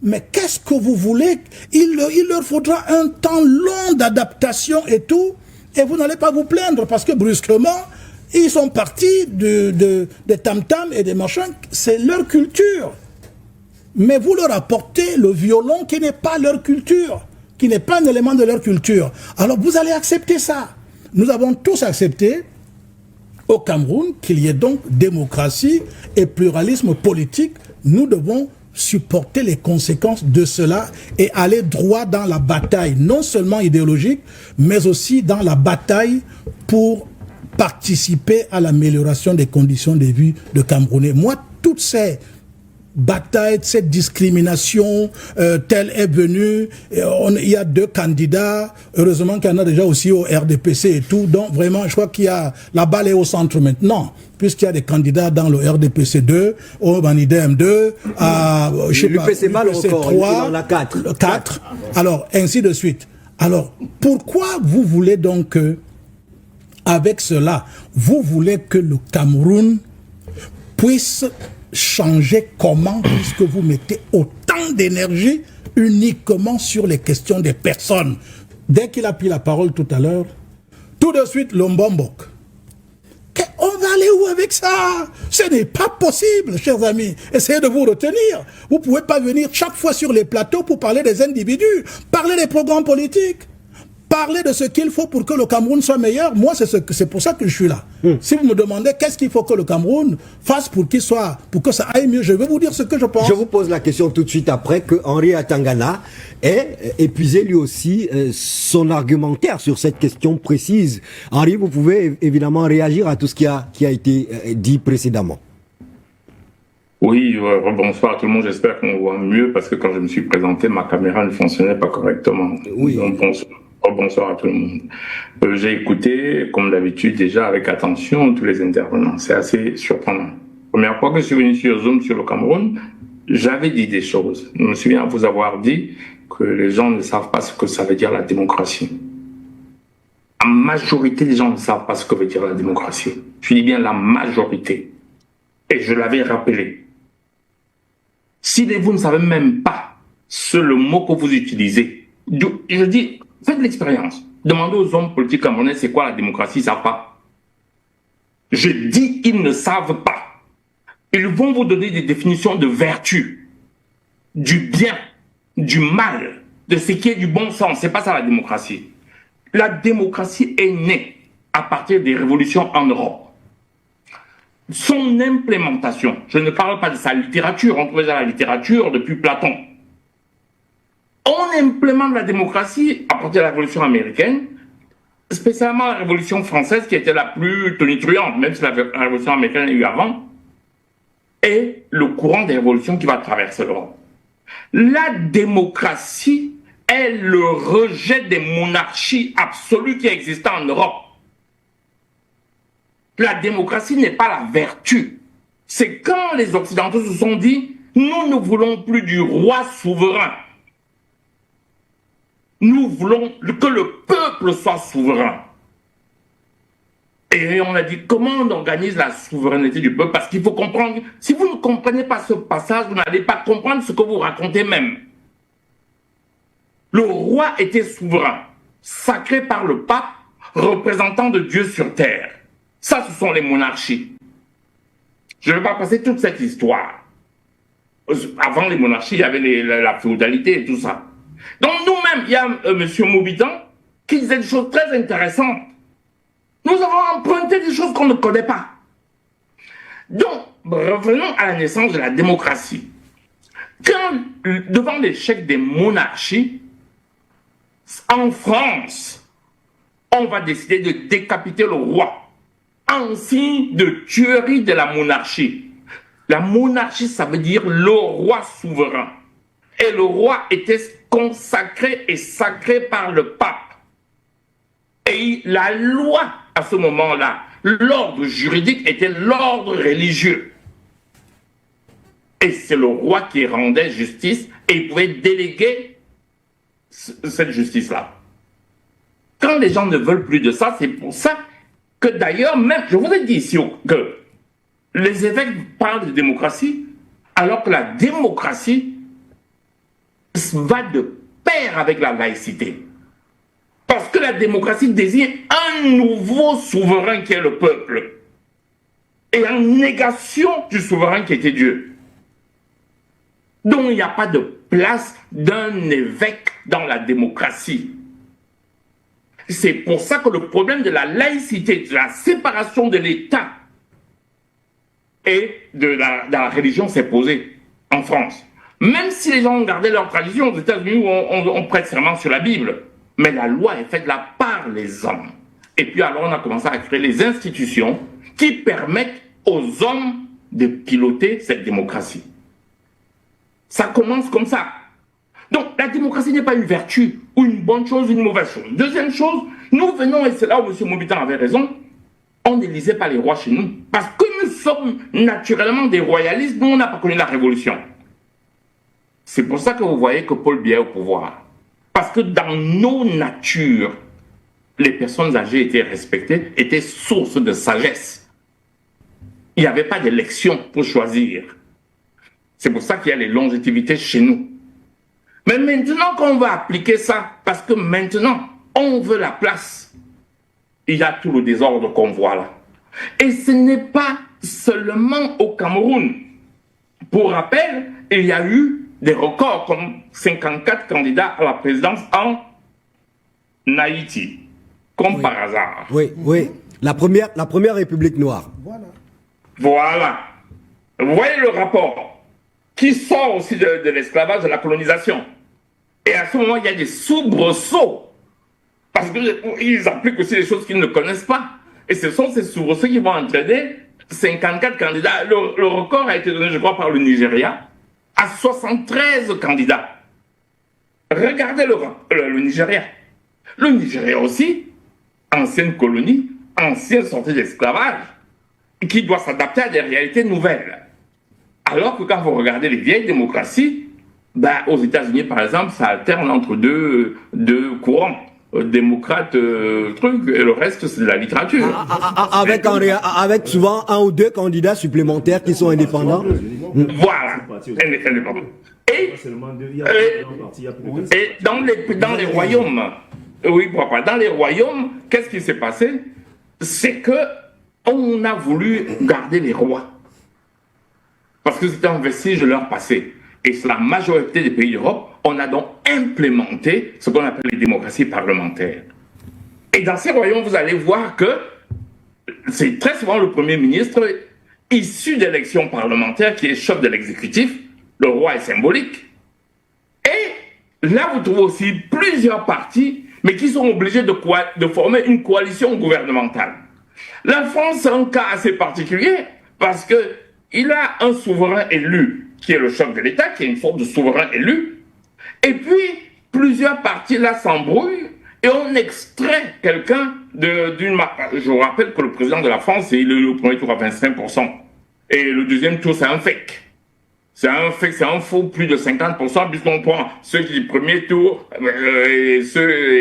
C: Mais qu'est-ce que vous voulez? Il leur faudra un temps long d'adaptation et tout, et vous n'allez pas vous plaindre parce que brusquement, ils sont partis des tam-tams et des machins. C'est leur culture. Mais vous leur apportez le violon qui n'est pas leur culture, qui n'est pas un élément de leur culture. Alors vous allez accepter ça. Nous avons tous accepté au Cameroun qu'il y ait donc démocratie et pluralisme politique. Nous devons supporter les conséquences de cela et aller droit dans la bataille, non seulement idéologique, mais aussi dans la bataille pour participer à l'amélioration des conditions de vie de Camerounais. Moi, toutes ces bataille, cette discrimination telle est venue, il y a 2 candidats, heureusement qu'il y en a déjà aussi au RDPC et tout, donc vraiment je crois qu'il y a, la balle est au centre maintenant, puisqu'il y a des candidats dans le RDPC 2, au Banidem 2, à
A: l'UPC 3,
C: dans la 4, alors ainsi de suite. Alors pourquoi vous voulez donc avec cela, vous voulez que le Cameroun puisse changer comment, puisque vous mettez autant d'énergie uniquement sur les questions des personnes? Dès qu'il a pris la parole tout à l'heure, tout de suite, le Mbombok. On va aller où vous avec ça. Ce n'est pas possible, chers amis. Essayez de vous retenir. Vous ne pouvez pas venir chaque fois sur les plateaux pour parler des individus, parler des programmes politiques, parler de ce qu'il faut pour que le Cameroun soit meilleur. Moi, c'est pour ça que je suis là. Si vous me demandez qu'est-ce qu'il faut que le Cameroun fasse pour que ça aille mieux, je vais vous dire ce que je pense.
A: Je vous pose la question tout de suite après que Henri Atangana ait épuisé lui aussi son argumentaire sur cette question précise. Henri, vous pouvez évidemment réagir à tout ce qui a été dit précédemment.
B: Oui, bonsoir à tout le monde. J'espère qu'on voit mieux parce que quand je me suis présenté, ma caméra ne fonctionnait pas correctement.
A: Oui.
B: Donc, bonsoir à tout le monde. J'ai écouté, comme d'habitude, déjà avec attention tous les intervenants. C'est assez surprenant. Première fois que je suis venu sur Zoom sur le Cameroun, j'avais dit des choses. Je me souviens vous avoir dit que les gens ne savent pas ce que ça veut dire la démocratie. La majorité des gens ne savent pas ce que veut dire la démocratie. Je dis bien la majorité. Et je l'avais rappelé. Si vous ne savez même pas le mot que vous utilisez, je dis, faites l'expérience. Demandez aux hommes politiques camerounais c'est quoi la démocratie, ils ne savent pas. Je dis, ils ne savent pas. Ils vont vous donner des définitions de vertu, du bien, du mal, de ce qui est du bon sens. Ce n'est pas ça la démocratie. La démocratie est née à partir des révolutions en Europe. Son implémentation, je ne parle pas de sa littérature, on trouvait dans la littérature depuis Platon. On implémente la démocratie à partir de la Révolution américaine, spécialement la Révolution française qui était la plus tonitruante, même si la Révolution américaine a eu avant, et le courant des révolutions qui va traverser l'Europe. La démocratie est le rejet des monarchies absolues qui existaient en Europe. La démocratie n'est pas la vertu. C'est quand les Occidentaux se sont dit, nous ne voulons plus du roi souverain. Nous voulons que le peuple soit souverain. Et on a dit, comment on organise la souveraineté du peuple? Parce qu'il faut comprendre, si vous ne comprenez pas ce passage, vous n'allez pas comprendre ce que vous racontez même. Le roi était souverain, sacré par le pape, représentant de Dieu sur terre. Ça, ce sont les monarchies. Je ne vais pas passer toute cette histoire. Avant les monarchies, il y avait la féodalité et tout ça. Donc nous-mêmes, il y a M. Moubitan qui disait des choses très intéressantes. Nous avons emprunté des choses qu'on ne connaît pas. Donc, revenons à la naissance de la démocratie. Quand, devant l'échec des monarchies, en France, on va décider de décapiter le roi en signe de tuerie de la monarchie. La monarchie, ça veut dire le roi souverain. Et le roi était consacré et sacré par le pape. Et la loi, à ce moment-là, l'ordre juridique était l'ordre religieux. Et c'est le roi qui rendait justice et il pouvait déléguer cette justice-là. Quand les gens ne veulent plus de ça, c'est pour ça que d'ailleurs, même, je vous ai dit ici que les évêques parlent de démocratie, alors que la démocratie va de pair avec la laïcité. Parce que la démocratie désigne un nouveau souverain qui est le peuple. Et en négation du souverain qui était Dieu. Donc il n'y a pas de place d'un évêque dans la démocratie. C'est pour ça que le problème de la laïcité, de la séparation de l'État et de la religion s'est posé en France. Même si les gens ont gardé leur tradition, aux États-Unis, on prête serment sur la Bible. Mais la loi est faite là par les hommes. Et puis alors on a commencé à créer les institutions qui permettent aux hommes de piloter cette démocratie. Ça commence comme ça. Donc la démocratie n'est pas une vertu ou une bonne chose ou une mauvaise chose. Deuxième chose, nous venons, et c'est là où M. Moubitan avait raison, on n'élisait pas les rois chez nous. Parce que nous sommes naturellement des royalistes, nous on n'a pas connu la révolution. C'est pour ça que vous voyez que Paul Biya est au pouvoir. Parce que dans nos natures, les personnes âgées étaient respectées, étaient source de sagesse. Il n'y avait pas d'élection pour choisir. C'est pour ça qu'il y a les longévités chez nous. Mais maintenant qu'on va appliquer ça, parce que maintenant, on veut la place, il y a tout le désordre qu'on voit là. Et ce n'est pas seulement au Cameroun. Pour rappel, il y a eu des records comme 54 candidats à la présidence en Haïti, comme par hasard.
A: Oui, oui. La première République noire.
B: Voilà. Vous voyez le rapport qui sort aussi de l'esclavage, de la colonisation. Et à ce moment, il y a des soubresauts. Parce qu'ils appliquent aussi des choses qu'ils ne connaissent pas. Et ce sont ces soubresauts qui vont entraîner 54 candidats. Le record a été donné, je crois, par le Nigeria, à 73 candidats. Regardez le Nigeria. Le Nigeria aussi, ancienne colonie, ancienne sortie d'esclavage, qui doit s'adapter à des réalités nouvelles. Alors que quand vous regardez les vieilles démocraties, aux États-Unis, par exemple, ça alterne entre deux courants. Démocrates, truc, et le reste, c'est de la littérature.
A: Avec souvent un ou deux candidats supplémentaires qui sont indépendants.
B: Voilà. Indépendants. Et dans les royaumes, oui, pourquoi pas, dans les royaumes, qu'est-ce qui s'est passé? C'est que on a voulu garder les rois. Parce que c'était un vestige de leur passé. Et sur la majorité des pays d'Europe, on a donc implémenté ce qu'on appelle les démocraties parlementaires. Et dans ces royaumes, vous allez voir que c'est très souvent le Premier ministre issu d'élections parlementaires qui est chef de l'exécutif. Le roi est symbolique. Et là, vous trouvez aussi plusieurs partis, mais qui sont obligés de former une coalition gouvernementale. La France, c'est un cas assez particulier parce qu'il a un souverain élu qui est le chef de l'État, qui est une forme de souverain élu. Et puis, plusieurs partis là s'embrouillent et on extrait quelqu'un d'une... Je vous rappelle que le président de la France, il est au premier tour à 25%. Et le deuxième tour, c'est un fake. C'est un fake, c'est un faux plus de 50%, puisqu'on prend ceux qui du premier tour, et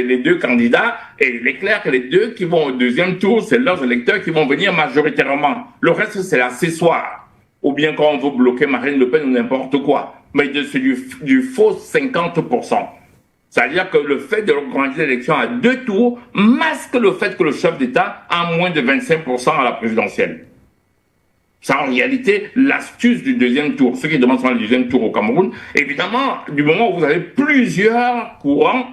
B: les deux candidats, et il est clair que les deux qui vont au deuxième tour, c'est leurs électeurs qui vont venir majoritairement. Le reste, c'est l'accessoire. Ou bien quand on veut bloquer Marine Le Pen ou n'importe quoi. Mais c'est du faux 50%. C'est-à-dire que le fait de organiser l'élection à 2 tours masque le fait que le chef d'État a moins de 25% à la présidentielle. C'est en réalité l'astuce du deuxième tour. Ceux qui demandent sur le deuxième tour au Cameroun, évidemment, du moment où vous avez plusieurs courants,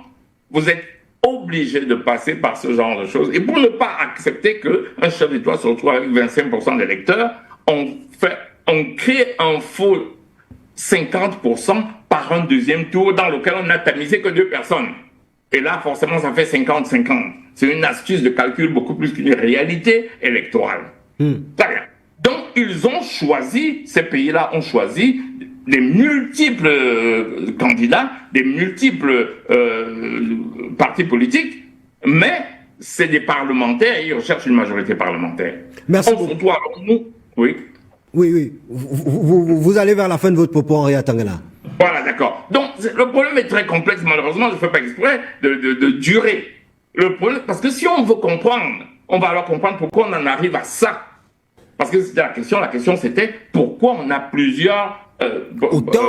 B: vous êtes obligé de passer par ce genre de choses. Et pour ne pas accepter qu'un chef d'État se retrouve avec 25% d'électeurs, on crée un faux 50% par un deuxième tour dans lequel on n'a tamisé que 2 personnes. Et là, forcément, ça fait 50-50. C'est une astuce de calcul beaucoup plus qu'une réalité électorale. Très bien. Donc, ils ont choisi, ces pays-là ont choisi des multiples candidats, des multiples partis politiques, mais c'est des parlementaires et ils recherchent une majorité parlementaire.
A: Merci.
B: Oui.
A: Oui. Vous allez vers la fin de votre propos, Henri Atangana.
B: Voilà, d'accord. Donc, le problème est très complexe, malheureusement, je ne fais pas exprès de durer. Le problème, parce que si on veut comprendre, on va alors comprendre pourquoi on en arrive à ça. Parce que c'était la question c'était pourquoi on a plusieurs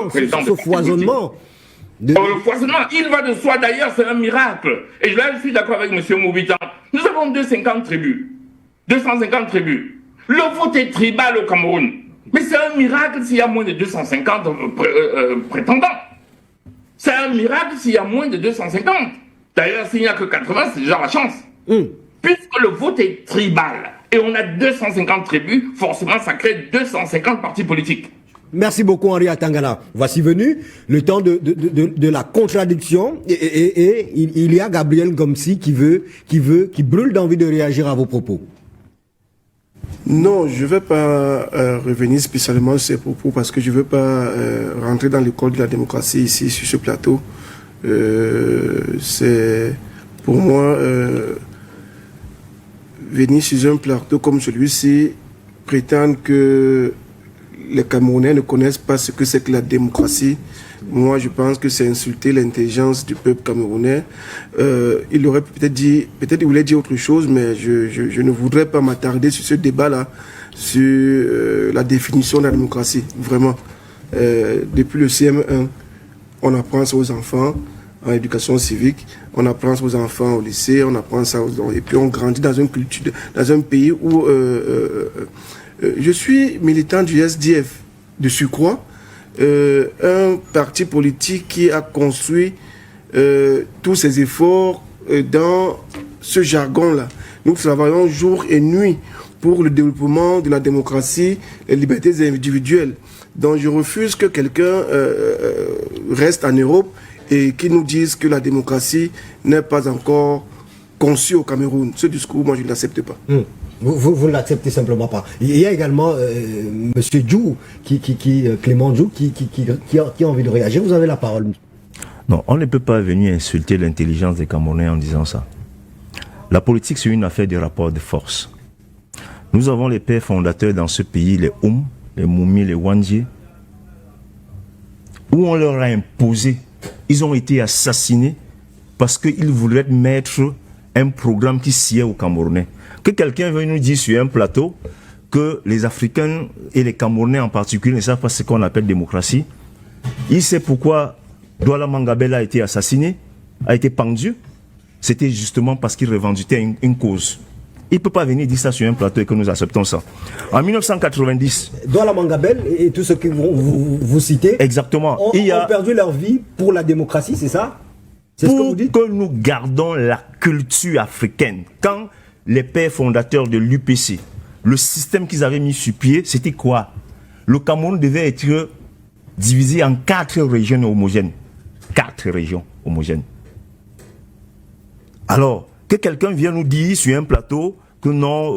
B: présidents
A: ce foisonnement.
B: Le foisonnement, il va de soi d'ailleurs, c'est un miracle. Et là, je suis d'accord avec M. Moubitan. Nous avons 250 tribus. 250 tribus. Le vote est tribal au Cameroun. Mais c'est un miracle s'il y a moins de 250 prétendants. C'est un miracle s'il y a moins de 250. D'ailleurs, s'il n'y a que 80, c'est déjà la chance. Puisque le vote est tribal et on a 250 tribus, forcément, ça crée 250 partis politiques.
A: Merci beaucoup, Henri Atangana. Voici venu le temps de la contradiction et il y a Gabriel Gomsi qui brûle d'envie de réagir à vos propos.
F: Non, je ne vais pas revenir spécialement sur ces propos parce que je ne veux pas rentrer dans l'école de la démocratie ici sur ce plateau. C'est pour moi venir sur un plateau comme celui-ci, prétendre que les Camerounais ne connaissent pas ce que c'est que la démocratie. Moi, je pense que c'est insulter l'intelligence du peuple camerounais. Il aurait peut-être dit, peut-être il voulait dire autre chose, mais je ne voudrais pas m'attarder sur ce débat-là, sur la définition de la démocratie. Vraiment, depuis le CM1, on apprend ça aux enfants. en éducation civique. On apprend ça aux enfants au lycée, on apprend ça et puis on grandit dans une culture, dans un pays où je suis militant du SDF de surcroît, un parti politique qui a construit tous ses efforts dans ce jargon-là. Nous travaillons jour et nuit pour le développement de la démocratie et les libertés individuelles. Donc je refuse que quelqu'un reste en Europe et qui nous dise que la démocratie n'est pas encore conçue au Cameroun. Ce discours, moi, je ne l'accepte pas.
A: Vous ne l'acceptez simplement pas. Il y a également M. Djou, Clément Djou, qui a envie de réagir. Vous avez la parole.
D: Non, on ne peut pas venir insulter l'intelligence des Camerounais en disant ça. La politique, c'est une affaire de rapport de force. Nous avons les pères fondateurs dans ce pays, les les Moumi, les Wandji, où on leur a imposé, ils ont été assassinés parce qu'ils voulaient mettre un programme qui sied aux Camerounais. Que quelqu'un veuille nous dire sur un plateau que les Africains et les Camerounais en particulier ne savent pas ce qu'on appelle démocratie. Il sait pourquoi Douala Mangabel a été assassiné, a été pendu. C'était justement parce qu'il revendiquait une cause. Il ne peut pas venir dire ça sur un plateau et que nous acceptons ça. En 1990...
A: Douala Mangabel et tous ceux que vous citez...
D: Exactement.
A: Ont perdu leur vie pour la démocratie, c'est ça? C'est ce que vous dites?
D: Pour que nous gardons la culture africaine. Quand les pères fondateurs de l'UPC, le système qu'ils avaient mis sur pied, c'était quoi? Le Cameroun devait être divisé en 4 régions homogènes. 4 régions homogènes. Alors, que quelqu'un vienne nous dire sur un plateau que non,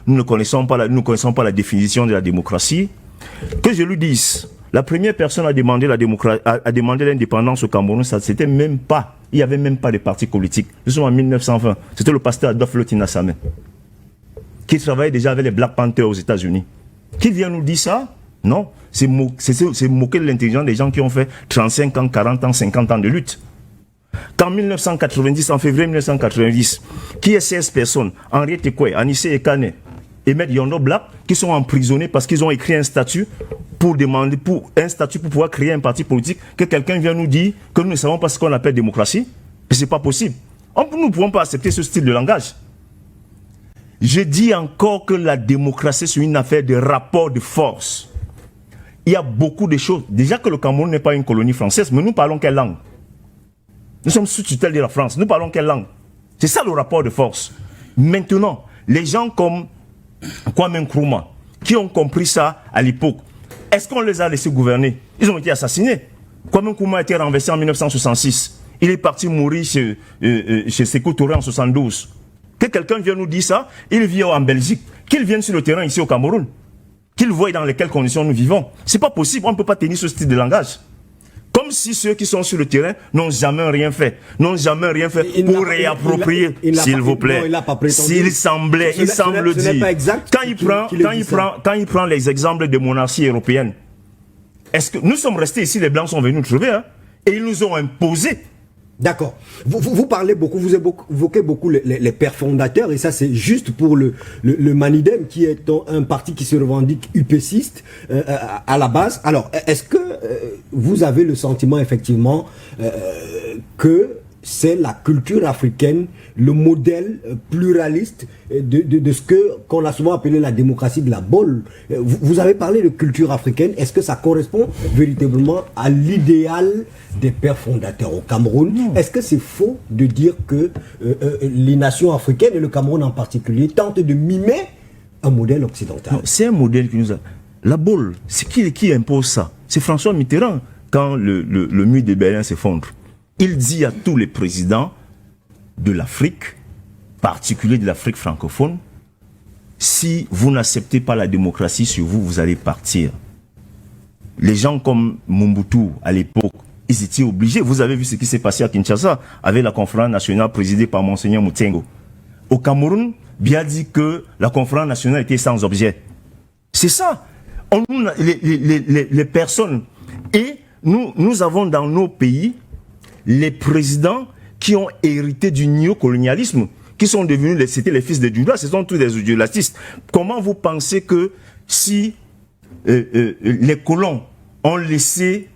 D: nous ne connaissons pas la définition de la démocratie, que je lui dise, la première personne à demander l'indépendance au Cameroun, ça c'était même pas, il n'y avait même pas de parti politique. Nous sommes en 1920, c'était le pasteur Adolphe Lotina Samé, qui travaillait déjà avec les Black Panthers aux États-Unis. Qui vient nous dire ça? Non, c'est moquer de l'intelligence des gens qui ont fait 35 ans, 40 ans, 50 ans de lutte. Qu'en 1990, en février 1990, qui est 16 personnes, Henriette Ekwe, Anissé Ekane et Maître Yondo Black, qui sont emprisonnés parce qu'ils ont écrit un statut pour pouvoir créer un parti politique, que quelqu'un vient nous dire que nous ne savons pas ce qu'on appelle démocratie, et c'est pas possible. Nous ne pouvons pas accepter ce style de langage. Je dis encore que la démocratie, c'est une affaire de rapport de force. Il y a beaucoup de choses. Déjà que le Cameroun n'est pas une colonie française, mais nous parlons quelle langue? Nous sommes sous tutelle de la France. Nous parlons quelle langue? C'est ça le rapport de force. Maintenant, les gens comme Kwame Nkrumah, qui ont compris ça à l'époque, est-ce qu'on les a laissés gouverner? Ils ont été assassinés. Kwame Nkrumah a été renversé en 1966. Il est parti mourir chez Sékou Touré en 1972. Que quelqu'un vienne nous dire ça, il vit en Belgique, qu'il vienne sur le terrain ici au Cameroun, qu'il voie dans lesquelles conditions nous vivons. C'est pas possible, on ne peut pas tenir ce style de langage. Comme si ceux qui sont sur le terrain n'ont jamais rien fait pour réapproprier, s'il vous plaît. S'il semble dire. Quand il prend les exemples de monarchies européennes, est-ce que nous sommes restés ici, les Blancs sont venus nous trouver, hein, et ils nous ont imposé.
A: D'accord. Vous parlez beaucoup, vous évoquez beaucoup les pères fondateurs, et ça c'est juste pour le Manidem, qui est un parti qui se revendique UPCiste à la base. Alors, est-ce que vous avez le sentiment effectivement que c'est la culture africaine, le modèle pluraliste de ce qu'on a souvent appelé la démocratie de la bolle? Vous avez parlé de culture africaine. Est-ce que ça correspond véritablement à l'idéal des pères fondateurs au Cameroun? Est-ce que c'est faux de dire que les nations africaines, et le Cameroun en particulier, tentent de mimer un modèle occidental?
D: C'est un modèle qui nous a... La bolle, c'est qui impose ça? C'est François Mitterrand, quand le mur de Berlin s'effondre. Il dit à tous les présidents de l'Afrique, particulier de l'Afrique francophone, si vous n'acceptez pas la démocratie sur vous, vous allez partir. Les gens comme Mobutu, à l'époque, ils étaient obligés. Vous avez vu ce qui s'est passé à Kinshasa avec la conférence nationale présidée par Monseigneur Mutsengo. Au Cameroun, bien dit que la conférence nationale était sans objet. C'est ça. Les personnes. Et nous avons dans nos pays les présidents qui ont hérité du néocolonialisme, qui sont devenus, c'était les fils de Judas, ce sont tous des idéalistes. Comment vous pensez que si les colons ont laissé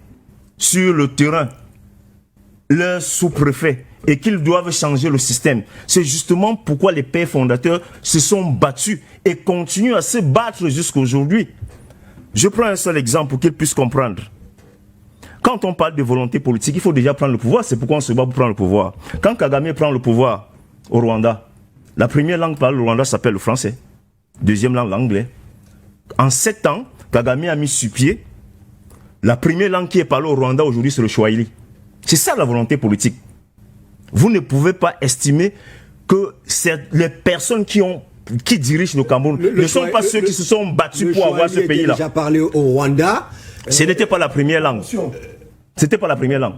D: sur le terrain
E: leurs sous-préfets et qu'ils doivent changer le système. C'est justement pourquoi les pères fondateurs se sont battus et continuent à se battre jusqu'à aujourd'hui. Je prends un seul exemple pour qu'ils puissent comprendre. Quand on parle de volonté politique, il faut déjà prendre le pouvoir. C'est pourquoi on se bat pour prendre le pouvoir. Quand Kagame prend le pouvoir au Rwanda, la première langue parlée au Rwanda s'appelle le français. Deuxième langue, l'anglais. En 7 ans, Kagame a mis sur pied la première langue qui est parlée au Rwanda aujourd'hui, c'est le Swahili. C'est ça la volonté politique. Vous ne pouvez pas estimer que les personnes qui dirigent le Cameroun ne sont pas ceux qui se sont battus pour avoir ce pays-là.
A: Déjà parlé au Rwanda.
E: Ce n'était pas la première langue. C'était pas la première langue.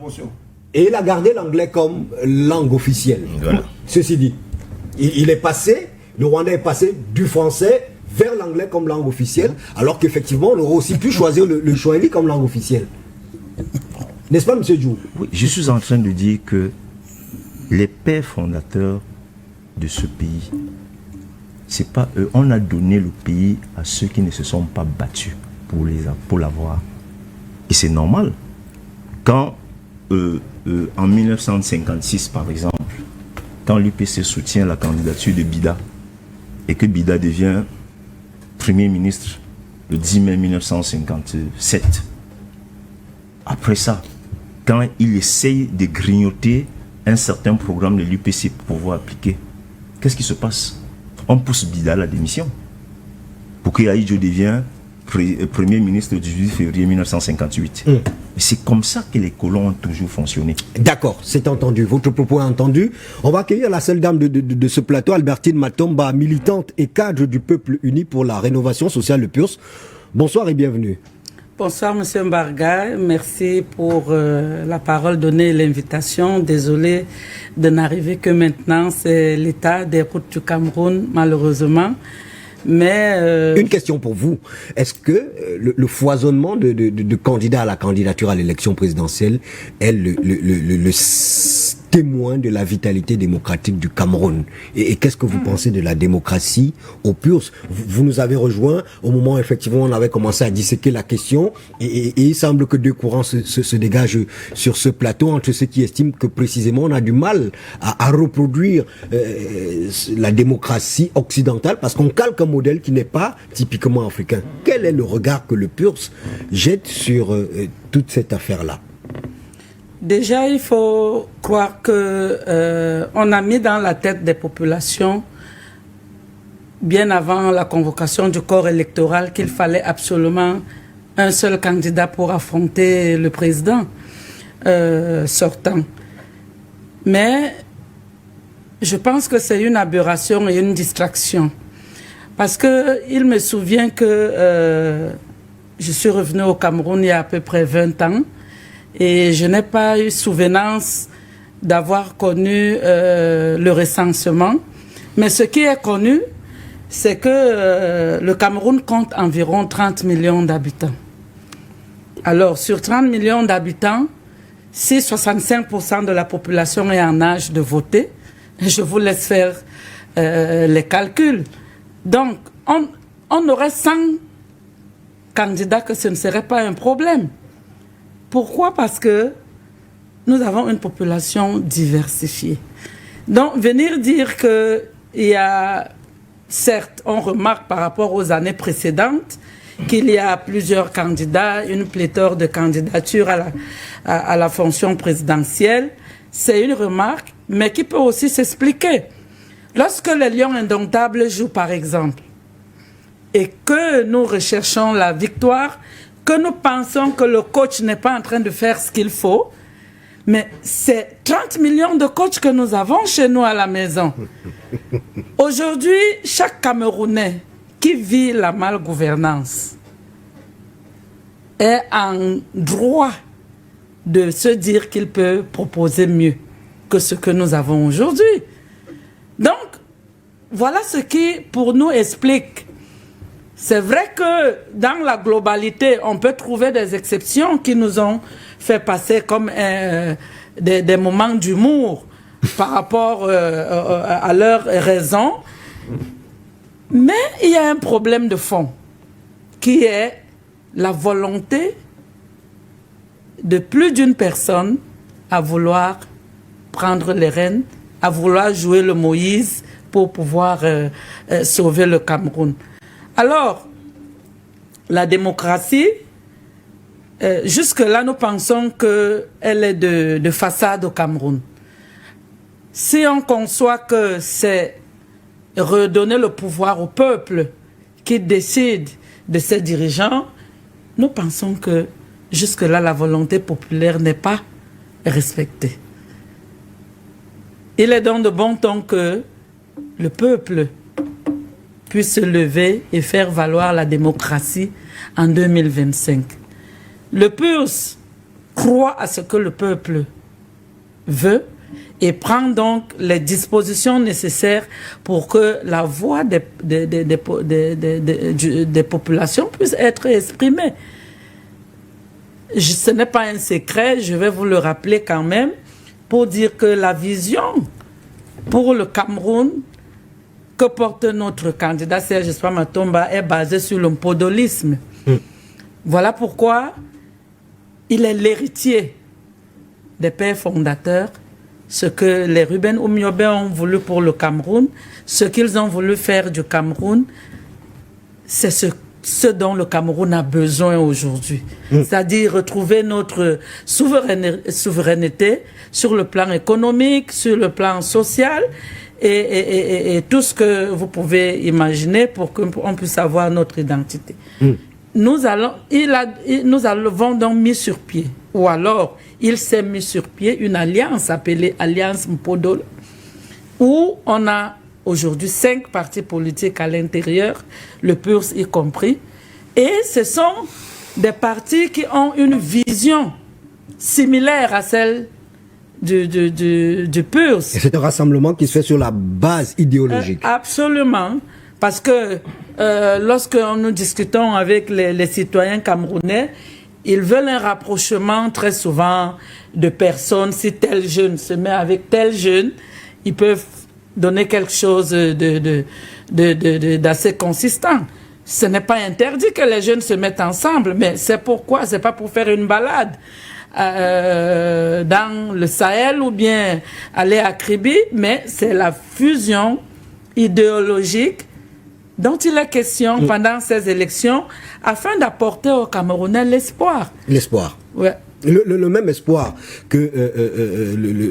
A: Et il a gardé l'anglais comme langue officielle.
E: Voilà.
A: Ceci dit, il est passé, le Rwanda est passé du français vers l'anglais comme langue officielle, alors qu'effectivement, on aurait aussi pu choisir le Swahili comme langue officielle. N'est-ce pas, M. Djou?
E: Oui, je suis en train de dire que les pères fondateurs de ce pays, c'est pas eux. On a donné le pays à ceux qui ne se sont pas battus pour l'avoir. Et c'est normal. Quand, en 1956, par exemple, quand l'UPC soutient la candidature de Bida, et que Bida devient Premier ministre le 10 mai 1957, après ça, quand il essaye de grignoter un certain programme de l'UPC pour pouvoir appliquer, qu'est-ce qui se passe? On pousse Bida à la démission pour que Aïdjo devienne Premier ministre du 18 février 1958. C'est comme ça que les colons ont toujours fonctionné.
A: D'accord, c'est entendu. Votre propos est entendu. On va accueillir la seule dame de ce plateau, Albertine Matomba, militante et cadre du Peuple Uni pour la rénovation sociale, le PURS. Bonsoir et bienvenue.
H: Bonsoir, M. Mbarga. Merci pour la parole donnée et l'invitation. Désolé de n'arriver que maintenant. C'est l'état des routes du Cameroun, malheureusement. Mais
A: une question pour vous. Est-ce que le foisonnement de candidats à la candidature à l'élection présidentielle est le témoin de la vitalité démocratique du Cameroun? Et qu'est-ce que vous pensez de la démocratie au PURS? Vous nous avez rejoint au moment où effectivement on avait commencé à disséquer la question et il semble que deux courants se dégagent sur ce plateau entre ceux qui estiment que précisément on a du mal à reproduire la démocratie occidentale parce qu'on calque un modèle qui n'est pas typiquement africain. Quel est le regard que le PURS jette sur toute cette affaire-là?
H: Déjà, il faut croire que on a mis dans la tête des populations, bien avant la convocation du corps électoral, qu'il fallait absolument un seul candidat pour affronter le président sortant. Mais je pense que c'est une aberration et une distraction. Parce que il me souvient que je suis revenu au Cameroun il y a à peu près 20 ans et je n'ai pas eu souvenance d'avoir connu le recensement. Mais ce qui est connu, c'est que le Cameroun compte environ 30 millions d'habitants. Alors, sur 30 millions d'habitants, si 65% de la population est en âge de voter, je vous laisse faire les calculs. Donc, on aurait 100 candidats que ce ne serait pas un problème. Pourquoi? Parce que nous avons une population diversifiée. Donc, venir dire qu'il y a, certes, on remarque par rapport aux années précédentes, qu'il y a plusieurs candidats, une pléthore de candidatures à la fonction présidentielle, c'est une remarque, mais qui peut aussi s'expliquer. Lorsque les Lions indomptables jouent, par exemple, et que nous recherchons la victoire, que nous pensons que le coach n'est pas en train de faire ce qu'il faut, mais c'est 30 millions de coachs que nous avons chez nous à la maison. Aujourd'hui, chaque Camerounais qui vit la malgouvernance est en droit de se dire qu'il peut proposer mieux que ce que nous avons aujourd'hui. Donc, voilà ce qui, pour nous, explique. C'est vrai que dans la globalité, on peut trouver des exceptions qui nous ont fait passer comme des moments d'humour par rapport à leurs raisons. Mais il y a un problème de fond qui est la volonté de plus d'une personne à vouloir prendre les rênes, à vouloir jouer le Moïse pour pouvoir sauver le Cameroun. Alors, la démocratie, jusque-là, nous pensons qu'elle est de façade au Cameroun. Si on conçoit que c'est redonner le pouvoir au peuple qui décide de ses dirigeants, nous pensons que jusque-là, la volonté populaire n'est pas respectée. Il est donc de bon ton que le peuple puisse se lever et faire valoir la démocratie en 2025. Le PURS croit à ce que le peuple veut et prend donc les dispositions nécessaires pour que la voix des populations puisse être exprimée. Ce n'est pas un secret, je vais vous le rappeler quand même, pour dire que la vision pour le Cameroun que porte notre candidat Serge Espoir Matomba est basée sur le podolisme. Voilà pourquoi il est l'héritier des pères fondateurs. Ce que les Ruben Oumiobe ont voulu pour le Cameroun, ce qu'ils ont voulu faire du Cameroun, c'est ce dont le Cameroun a besoin aujourd'hui. C'est-à-dire retrouver notre souveraineté sur le plan économique, sur le plan social et tout ce que vous pouvez imaginer pour qu'on puisse avoir notre identité. Nous avons donc mis sur pied, ou alors il s'est mis sur pied une alliance appelée Alliance Mpodolo, où on a aujourd'hui 5 partis politiques à l'intérieur, le PURS y compris, et ce sont des partis qui ont une vision similaire à celle du PURS.
A: Et c'est un rassemblement qui se fait sur la base idéologique.
H: Absolument, parce que lorsque nous discutons avec les citoyens camerounais, ils veulent un rapprochement très souvent de personnes. Si tel jeune se met avec tel jeune, ils peuvent donner quelque chose d'assez consistant. Ce n'est pas interdit que les jeunes se mettent ensemble, mais c'est pourquoi, c'est pas pour faire une balade dans le Sahel ou bien aller à Kribi, mais c'est la fusion idéologique dont il est question pendant ces élections, afin d'apporter aux Camerounais l'espoir.
A: L'espoir.
H: Ouais.
A: Le même espoir que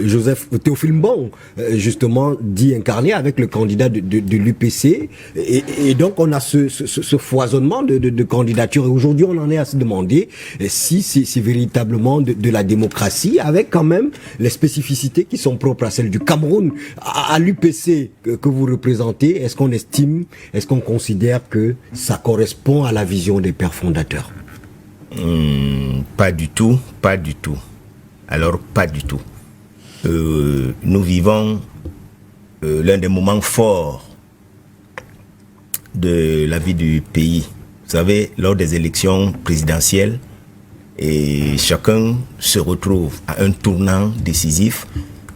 A: Joseph Théophile Mbong, justement, dit incarner avec le candidat de l'UPC. Et donc, on a ce foisonnement de candidatures. Et aujourd'hui, on en est à se demander si c'est véritablement de la démocratie, avec quand même les spécificités qui sont propres à celle du Cameroun. À l'UPC que vous représentez, est-ce qu'on considère que ça correspond à la vision des pères fondateurs?
E: Pas du tout, pas du tout. Alors, pas du tout. Nous vivons l'un des moments forts de la vie du pays. Vous savez, lors des élections présidentielles, et chacun se retrouve à un tournant décisif,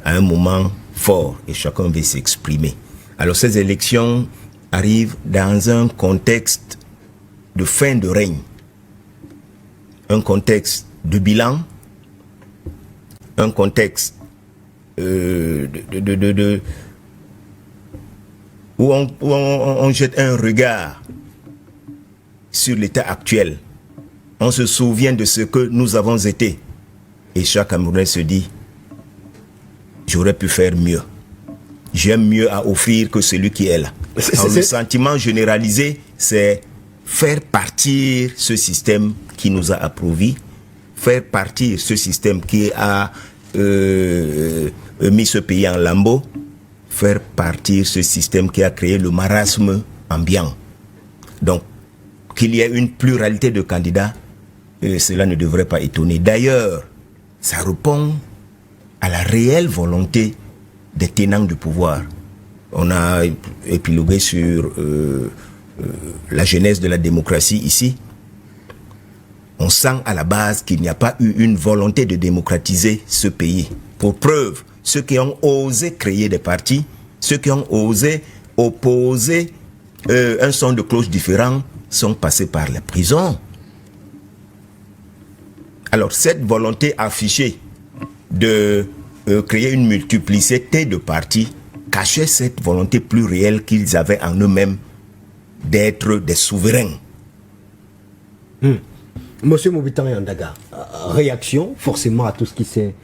E: à un moment fort, et chacun veut s'exprimer. Alors, ces élections arrivent dans un contexte de fin de règne. Un contexte de bilan, un contexte où on jette un regard sur l'état actuel. On se souvient de ce que nous avons été. Et chaque Camerounais se dit, j'aurais pu faire mieux. J'ai mieux à offrir que celui qui est là. Alors, le sentiment généralisé, c'est faire partir ce système qui nous a appauvris, faire partir ce système qui a mis ce pays en lambeaux, faire partir ce système qui a créé le marasme ambiant. Donc, qu'il y ait une pluralité de candidats, cela ne devrait pas étonner. D'ailleurs, ça répond à la réelle volonté des tenants du pouvoir. On a épilogué sur la genèse de la démocratie ici. On sent à la base qu'il n'y a pas eu une volonté de démocratiser ce pays. Pour preuve, ceux qui ont osé créer des partis, ceux qui ont osé opposer un son de cloche différent sont passés par la prison. Alors cette volonté affichée de créer une multiplicité de partis cachait cette volonté plus réelle qu'ils avaient en eux-mêmes d'être des souverains.
A: Monsieur Mobitan Yandaga, réaction forcément à tout ce qui s'est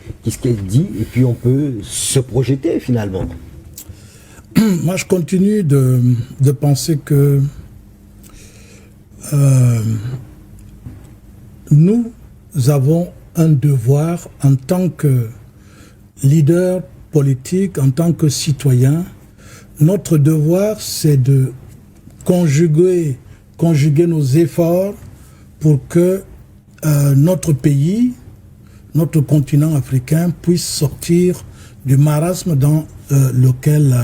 A: dit, et puis on peut se projeter finalement.
C: Moi, je continue de penser que nous avons un devoir en tant que leader politique, en tant que citoyen. Notre devoir, c'est de conjuguer nos efforts pour que notre pays, notre continent africain puisse sortir du marasme dans lequel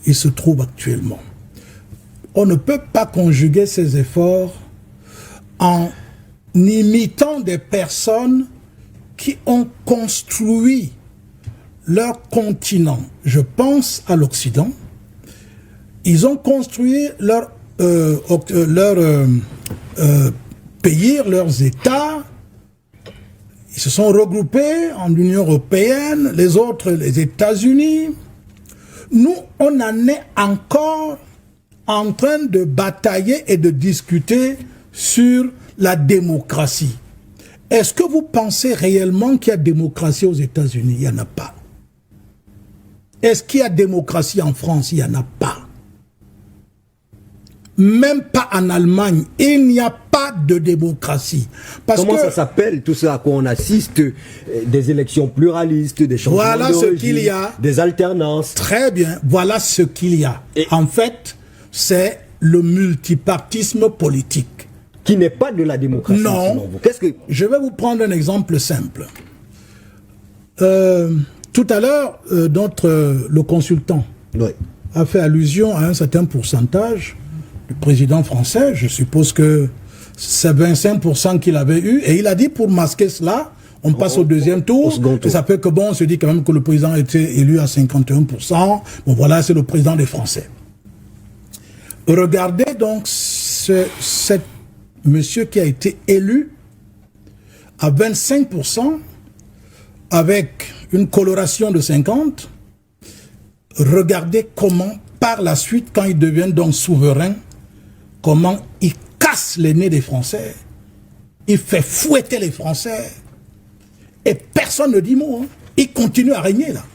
C: il se trouve actuellement. On ne peut pas conjuguer ces efforts en imitant des personnes qui ont construit leur continent. Je pense à l'Occident. Ils ont construit leur pays, leurs États. Ils se sont regroupés en Union européenne, les autres, les États-Unis. Nous, on en est encore en train de batailler et de discuter sur la démocratie. Est-ce que vous pensez réellement qu'il y a démocratie aux États-Unis? Il n'y en a pas. Est-ce qu'il y a démocratie en France? Il n'y en a pas. Même pas en Allemagne, il n'y a pas de démocratie.
A: Comment ça s'appelle tout ça à quoi on assiste? Des élections pluralistes, des changements
C: voilà ce qu'il y a.
A: Des alternances.
C: Très bien, voilà ce qu'il y a. Et en fait, c'est le multipartisme politique.
A: Qui n'est pas de la démocratie.
C: Non. Je vais vous prendre un exemple simple. Tout à l'heure, le consultant a fait allusion à un certain pourcentage du président français. Je suppose que c'est 25% qu'il avait eu. Et il a dit, pour masquer cela, on passe au deuxième tour. Et ça fait que bon, on se dit quand même que le président a été élu à 51%. Bon, voilà, c'est le président des Français. Regardez donc cet monsieur qui a été élu à 25%, avec une coloration de 50%. Regardez comment, par la suite, quand il devient donc souverain, comment il casse les nez des Français, il fait fouetter les Français, et personne ne dit mot. Hein. Il continue à régner là.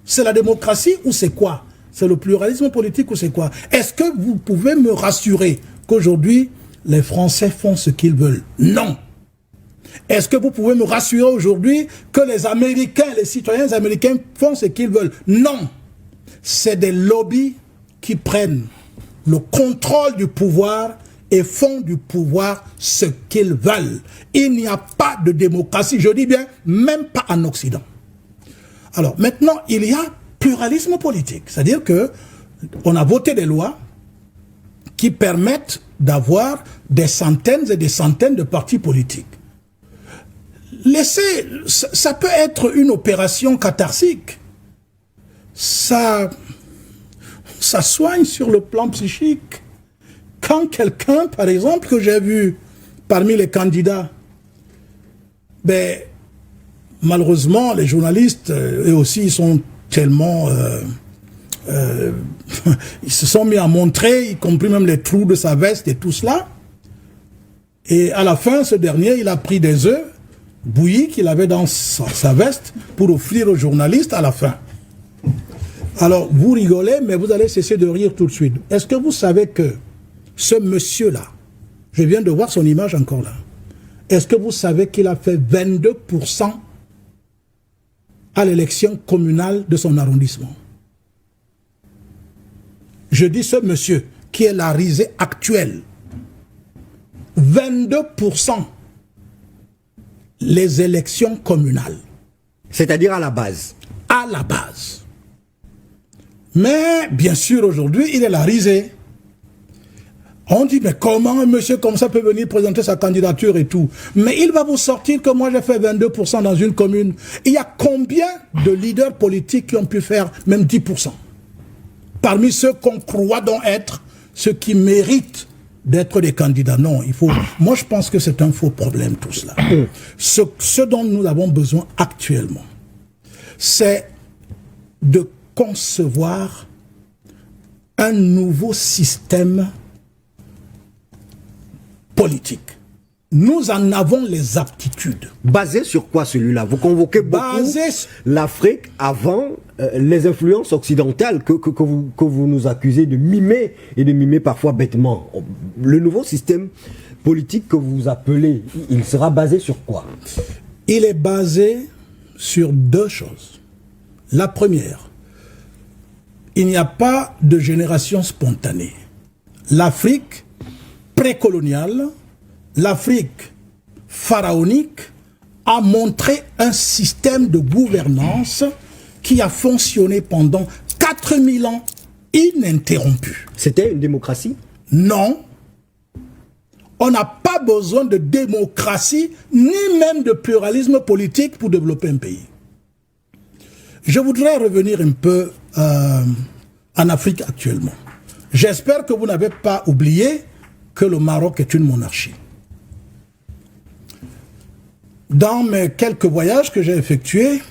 C: C'est la démocratie ou c'est quoi? C'est le pluralisme politique ou c'est quoi? Est-ce que vous pouvez me rassurer qu'aujourd'hui, les Français font ce qu'ils veulent? Non. Est-ce que vous pouvez me rassurer aujourd'hui que les Américains, les citoyens américains font ce qu'ils veulent? Non. C'est des lobbies qui prennent le contrôle du pouvoir et font du pouvoir ce qu'ils veulent. Il n'y a pas de démocratie, je dis bien, même pas en Occident. Alors maintenant, il y a pluralisme politique. C'est-à-dire que on a voté des lois qui permettent d'avoir des centaines et des centaines de partis politiques. Ça peut être une opération catharsique. Ça soigne sur le plan psychique. Quand quelqu'un, par exemple, que j'ai vu parmi les candidats, ben, malheureusement, les journalistes, eux aussi, ils sont tellement... ils se sont mis à montrer, y compris même les trous de sa veste et tout cela. Et à la fin, ce dernier, il a pris des œufs bouillis qu'il avait dans sa veste pour offrir aux journalistes à la fin. Alors, vous rigolez, mais vous allez cesser de rire tout de suite. Est-ce que vous savez que ce monsieur-là, je viens de voir son image encore là, est-ce que vous savez qu'il a fait 22% à l'élection communale de son arrondissement? Je dis ce monsieur qui est la risée actuelle. 22% les élections communales.
A: C'est-à-dire à la base.
C: À la base. Mais, bien sûr, aujourd'hui, il est la risée. On dit, mais comment un monsieur comme ça peut venir présenter sa candidature et tout? Mais il va vous sortir que moi j'ai fait 22% dans une commune. Il y a combien de leaders politiques qui ont pu faire même 10%? Parmi ceux qu'on croit donc être ceux qui méritent d'être des candidats. Non, il faut. Moi, je pense que c'est un faux problème, tout cela. Ce dont nous avons besoin actuellement, c'est de concevoir un nouveau système politique. Nous en avons les aptitudes.
A: Basé sur quoi celui-là? Vous convoquez beaucoup l'Afrique avant les influences occidentales que vous nous accusez de mimer et de mimer parfois bêtement. Le nouveau système politique que vous appelez, il sera basé sur quoi?
C: Il est basé sur deux choses. La première, il n'y a pas de génération spontanée. L'Afrique précoloniale, l'Afrique pharaonique a montré un système de gouvernance qui a fonctionné pendant 4000 ans ininterrompu.
A: C'était une démocratie?
C: Non. On n'a pas besoin de démocratie, ni même de pluralisme politique pour développer un pays. Je voudrais revenir un peu en Afrique actuellement. J'espère que vous n'avez pas oublié que le Maroc est une monarchie. Dans mes quelques voyages que j'ai effectués,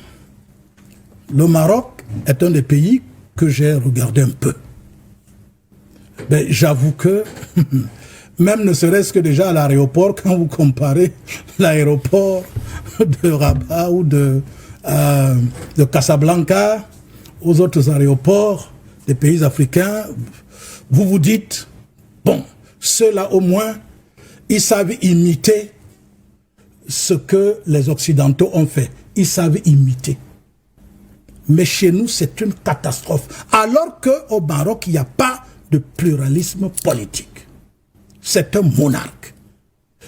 C: le Maroc est un des pays que j'ai regardé un peu. Ben, j'avoue que, même ne serait-ce que déjà à l'aéroport, quand vous comparez l'aéroport de Rabat ou de Casablanca aux autres aéroports des pays africains, vous vous dites, bon, ceux-là au moins, ils savent imiter ce que les Occidentaux ont fait. Ils savent imiter. Mais chez nous, c'est une catastrophe. Alors qu'au Maroc, il n'y a pas de pluralisme politique. C'est un monarque.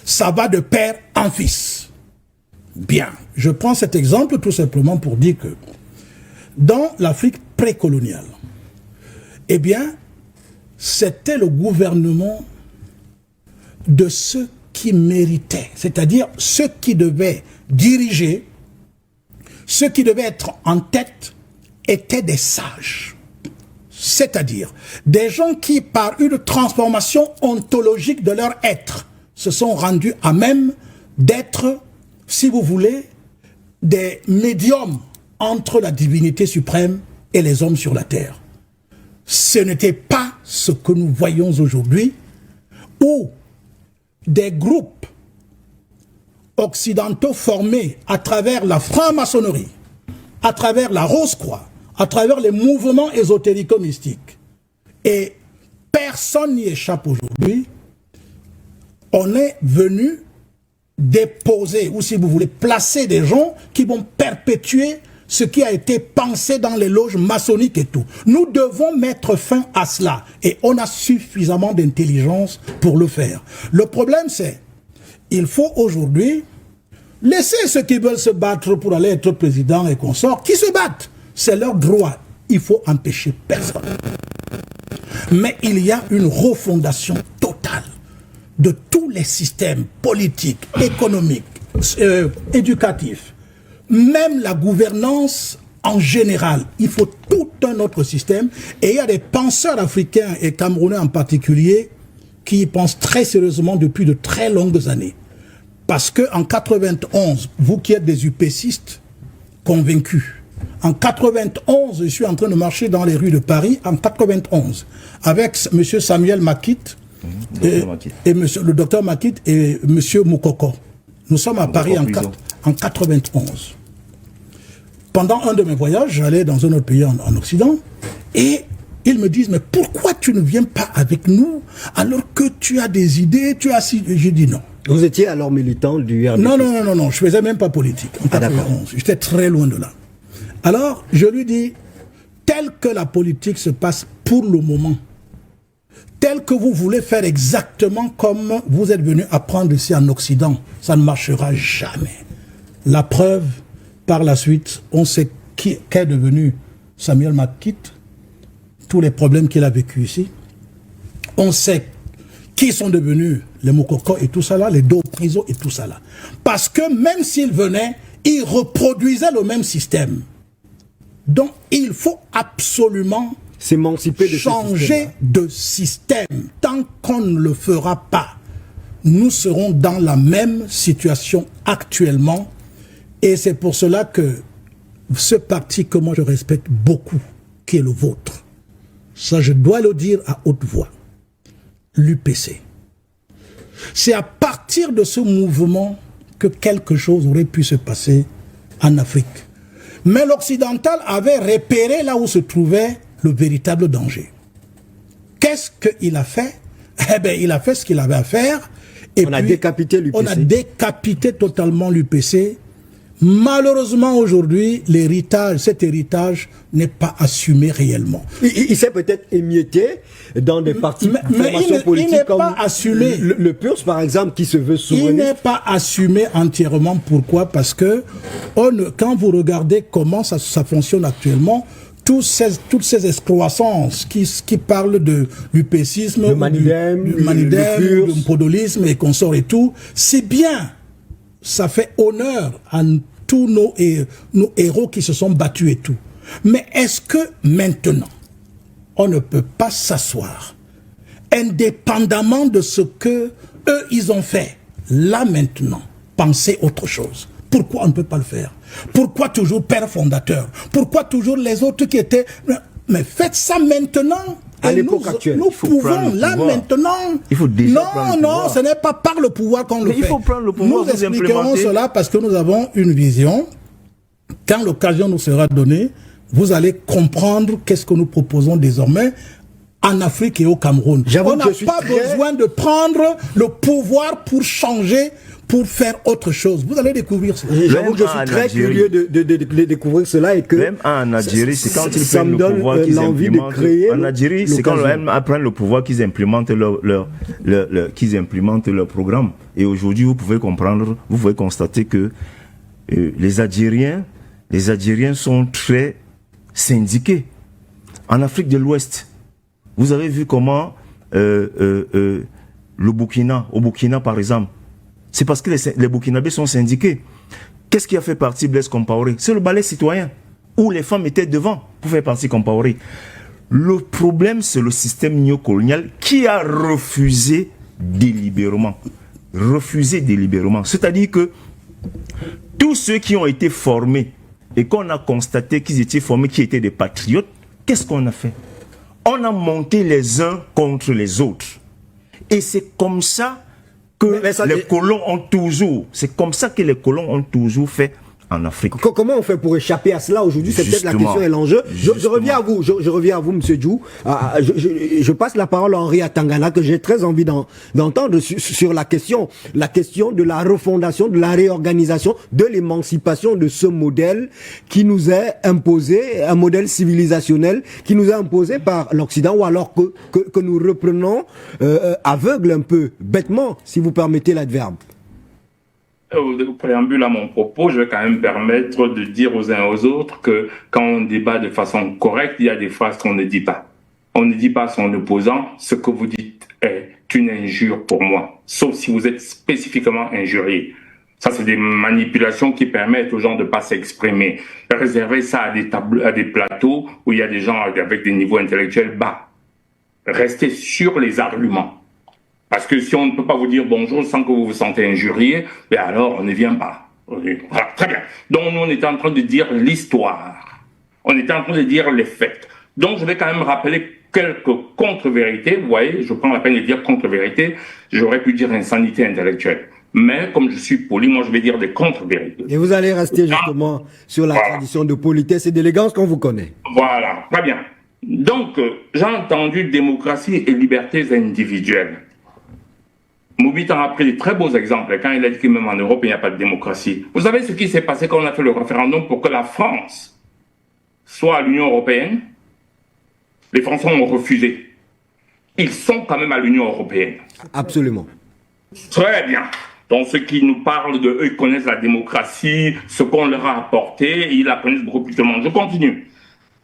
C: Ça va de père en fils. Bien, je prends cet exemple tout simplement pour dire que dans l'Afrique précoloniale, eh bien, c'était le gouvernement de ceux qui méritaient, c'est-à-dire ceux qui devaient diriger, ceux qui devaient être en tête étaient des sages. C'est-à-dire des gens qui, par une transformation ontologique de leur être, se sont rendus à même d'être, si vous voulez, des médiums entre la divinité suprême et les hommes sur la terre. Ce n'était pas ce que nous voyons aujourd'hui, où des groupes occidentaux formés à travers la franc-maçonnerie, à travers la Rose-Croix, à travers les mouvements ésotérico-mystiques. Et personne n'y échappe aujourd'hui. On est venu déposer, ou si vous voulez, placer des gens qui vont perpétuer ce qui a été pensé dans les loges maçonniques et tout. Nous devons mettre fin à cela. Et on a suffisamment d'intelligence pour le faire. Le problème, c'est il faut aujourd'hui laisser ceux qui veulent se battre pour aller être président et consorts, qui se battent. C'est leur droit. Il faut empêcher personne. Mais il y a une refondation totale de tous les systèmes politiques, économiques, éducatifs, même la gouvernance en général. Il faut tout un autre système. Et il y a des penseurs africains et camerounais en particulier qui y pensent très sérieusement depuis de très longues années. Parce qu'en 91, vous qui êtes des UPCistes convaincus, en 91, je suis en train de marcher dans les rues de Paris, en 91, avec M. Samuel Makit, et monsieur, le docteur Makit et M. Moukoko. Nous sommes à Paris en 91. Pendant un de mes voyages, j'allais dans un autre pays en Occident, et ils me disent, mais pourquoi tu ne viens pas avec nous alors que tu as des idées, tu as... J'ai dit non.
A: Vous étiez alors militant du RDP?
C: Non, je faisais même pas politique en 91. J'étais très loin de là. Alors, je lui dis, tel que la politique se passe pour le moment, tel que vous voulez faire exactement comme vous êtes venu apprendre ici en Occident, ça ne marchera jamais. La preuve, par la suite, on sait qu'est devenu Samuel Makit, tous les problèmes qu'il a vécu ici. On sait qui sont devenus les Moukoko et tout ça là, les Doprizo et tout ça là. Parce que même s'ils venaient, ils reproduisaient le même système. Donc il faut absolument
A: s'émanciper de
C: changer de système. Tant qu'on ne le fera pas, nous serons dans la même situation actuellement. Et c'est pour cela que ce parti que moi je respecte beaucoup, qui est le vôtre, ça je dois le dire à haute voix, l'UPC. C'est à partir de ce mouvement que quelque chose aurait pu se passer en Afrique. Mais l'occidental avait repéré là où se trouvait le véritable danger. Qu'est-ce qu'il a fait? Eh bien, il a fait ce qu'il avait à faire. Et
A: on a décapité l'UPC.
C: On a décapité totalement l'UPC. Malheureusement, aujourd'hui, cet héritage n'est pas assumé réellement.
A: Il s'est peut-être émietté dans des partis de formation politique.
C: Il n'est pas assumé.
A: Le PURS, par exemple, qui se veut souverainiste.
C: Il n'est pas assumé entièrement. Pourquoi? Parce que quand vous regardez comment ça fonctionne actuellement, toutes ces excroissances qui parlent de l'upécisme, du podolisme et consorts et tout, c'est bien. Ça fait honneur à tous nos héros qui se sont battus et tout. Mais est-ce que maintenant, on ne peut pas s'asseoir, indépendamment de ce que eux ils ont fait, là maintenant, penser autre chose? Pourquoi on ne peut pas le faire? Pourquoi toujours père fondateur? Pourquoi toujours les autres qui étaient... Mais faites ça maintenant.
A: À l'époque actuelle.
C: Nous pouvons, là, maintenant.
E: Il faut déjà
C: non, ce n'est pas par le pouvoir qu'on le fait.
E: Il faut prendre le pouvoir.
C: Nous expliquerons cela parce que nous avons une vision. Quand l'occasion nous sera donnée, vous allez comprendre qu'est-ce que nous proposons désormais en Afrique et au Cameroun. On n'a pas besoin de prendre le pouvoir pour changer, pour faire autre chose. Vous allez découvrir cela.
A: J'avoue que je suis très curieux de découvrir cela et que...
D: Même en Algérie, c'est quand ils prennent le pouvoir qu'ils implémentent... En Algérie, c'est quand même prennent le pouvoir qu'ils implémentent leur programme. Et aujourd'hui, vous pouvez comprendre, vous pouvez constater que les Algériens sont très syndiqués. En Afrique de l'Ouest, vous avez vu comment au Burkina par exemple, c'est parce que les Burkinabés sont syndiqués. Qu'est-ce qui a fait partie Blaise Compaoré? C'est le ballet citoyen, où les femmes étaient devant pour faire partie Compaoré. Le problème, c'est le système néocolonial qui a refusé délibérément. C'est-à-dire que tous ceux qui ont été formés et qu'on a constaté qu'ils étaient formés, qui étaient des patriotes, qu'est-ce qu'on a fait? On a monté les uns contre les autres. Et c'est comme ça que les colons ont toujours fait en Afrique.
A: Comment on fait pour échapper à cela aujourd'hui? C'est peut-être la question et l'enjeu. Je reviens à vous, Monsieur Djou. Je passe la parole à Henri Atangana, que j'ai très envie d'entendre sur la question de la refondation, de la réorganisation, de l'émancipation de ce modèle qui nous est imposé, un modèle civilisationnel qui nous est imposé par l'Occident, ou alors que nous reprenons aveugle un peu, bêtement, si vous permettez l'adverbe.
B: Au préambule à mon propos, je vais quand même permettre de dire aux uns et aux autres que quand on débat de façon correcte, il y a des phrases qu'on ne dit pas. On ne dit pas à son opposant: ce que vous dites est une injure pour moi, sauf si vous êtes spécifiquement injurié. Ça, c'est des manipulations qui permettent aux gens de ne pas s'exprimer. Réserver ça à des plateaux où il y a des gens avec des niveaux intellectuels bas. Restez sur les arguments. Parce que si on ne peut pas vous dire bonjour sans que vous vous sentez injurié, ben alors on ne vient pas. Voilà, très bien. Donc nous, on était en train de dire l'histoire. On était en train de dire les faits. Donc je vais quand même rappeler quelques contre-vérités. Vous voyez, je prends la peine de dire contre-vérités. J'aurais pu dire insanité intellectuelle. Mais comme je suis poli, moi je vais dire des contre-vérités.
A: Et vous allez rester justement sur la tradition de politesse et d'élégance qu'on vous connaît.
B: Voilà, très bien. Donc, j'ai entendu démocratie et libertés individuelles. Moubitan a pris de très beaux exemples quand il a dit que même en Europe, il n'y a pas de démocratie. Vous savez ce qui s'est passé quand on a fait le référendum pour que la France soit à l'Union européenne? Les Français ont refusé. Ils sont quand même à l'Union européenne.
A: Absolument.
B: Très bien. Donc ceux qui nous parlent de eux, ils connaissent la démocratie, ce qu'on leur a apporté, ils la connaissent beaucoup plus que le monde. Je continue.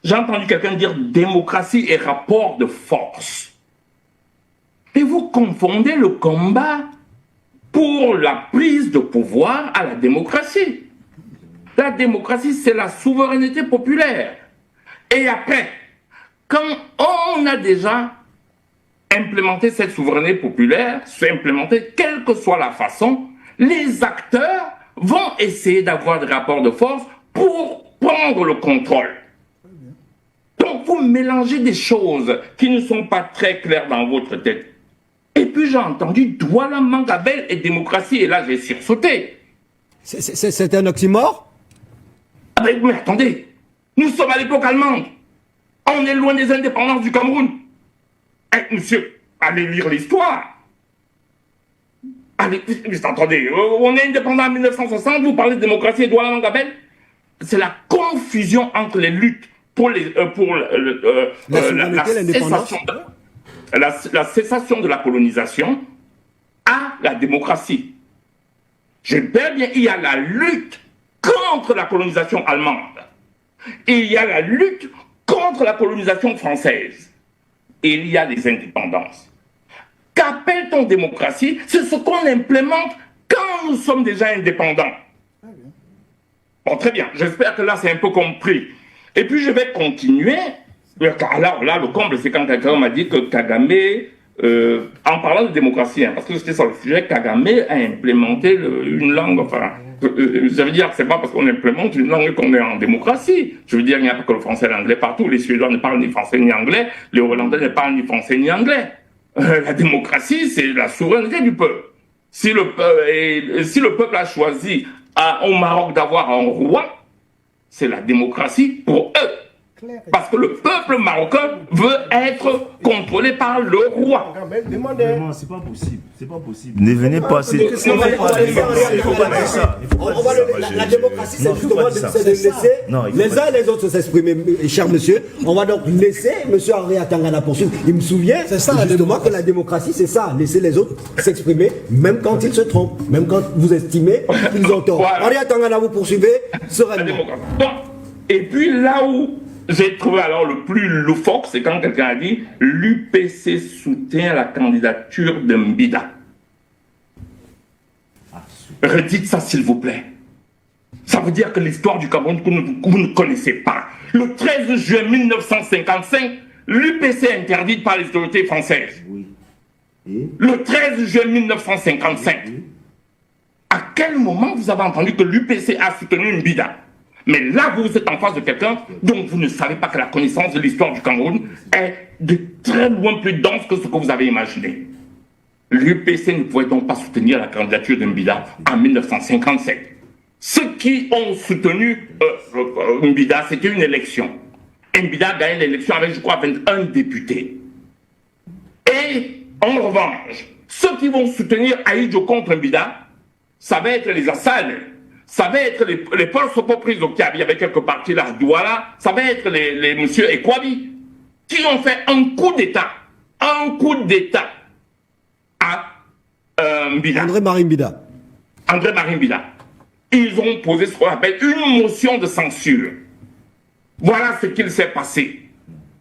B: J'ai entendu quelqu'un dire démocratie et rapport de force. Et vous confondez le combat pour la prise de pouvoir à la démocratie. La démocratie, c'est la souveraineté populaire. Et après, quand on a déjà implémenté cette souveraineté populaire, implémenté quelle que soit la façon, les acteurs vont essayer d'avoir des rapports de force pour prendre le contrôle. Donc, vous mélangez des choses qui ne sont pas très claires dans votre tête. Et puis, j'ai entendu Douala Mangabel et démocratie, et là, j'ai sursauté.
A: C'est un oxymore?
B: Ah ben, mais attendez, nous sommes à l'époque allemande. On est loin des indépendances du Cameroun. Eh, monsieur, allez lire l'histoire. Allez, mais attendez, on est indépendant en 1960, vous parlez de démocratie et Douala Mangabel? C'est la confusion entre les luttes pour la cessation de la colonisation à la démocratie. Je dis bien, il y a la lutte contre la colonisation allemande. Et il y a la lutte contre la colonisation française. Et il y a les indépendances. Qu'appelle-t-on démocratie? C'est ce qu'on implémente quand nous sommes déjà indépendants. Bon, très bien. J'espère que là, c'est un peu compris. Et puis, je vais continuer. Alors là, le comble, c'est quand quelqu'un m'a dit que Kagame, en parlant de démocratie, parce que c'était sur le sujet, Kagame a implémenté une langue, enfin, ça veut dire que c'est pas parce qu'on implémente une langue qu'on est en démocratie. Je veux dire, il n'y a pas que le français et l'anglais partout. Les Suédois ne parlent ni français ni anglais. Les Hollandais ne parlent ni français ni anglais. La démocratie, c'est la souveraineté du peuple. Si le peuple a choisi au Maroc d'avoir un roi, c'est la démocratie pour eux. Parce que le peuple marocain veut être contrôlé par le roi.
D: Non, c'est pas possible. C'est pas possible. Ne venez pas.
A: La démocratie, c'est justement de laisser les uns et les autres s'exprimer, cher monsieur. On va donc laisser monsieur Henri Atangana poursuivre. Il me souvient justement que la démocratie, c'est ça. Laisser les autres s'exprimer, même quand ils se trompent, même quand vous estimez qu'ils ont tort. Henri Atangana, vous poursuivez sereinement.
B: Et puis là où j'ai trouvé alors le plus loufoque, c'est quand quelqu'un a dit l'UPC soutient la candidature de Mbida. Redites ça s'il vous plaît. Ça veut dire que l'histoire du Cameroun que vous ne connaissez pas. Le 13 juin 1955, l'UPC est interdite par les autorités françaises. Le 13 juin 1955. À quel moment vous avez entendu que l'UPC a soutenu Mbida? Mais là, vous êtes en face de quelqu'un dont vous ne savez pas que la connaissance de l'histoire du Cameroun est de très loin plus dense que ce que vous avez imaginé. L'UPC ne pouvait donc pas soutenir la candidature de Mbida en 1957. Ceux qui ont soutenu Mbida, c'était une élection. Et Mbida a gagné l'élection avec, je crois, 21 députés. Et en revanche, ceux qui vont soutenir Ahidjo contre Mbida, ça va être les Assad. Ça va être les Paul Sopo-Prise au Kiabi avec quelques partis là, Douala. Ça va être les monsieur Ekwabi qui ont fait un coup d'État à Mbida.
A: André-Marie Mbida.
B: André-Marie Mbida. Ils ont posé ce qu'on appelle une motion de censure. Voilà ce qu'il s'est passé.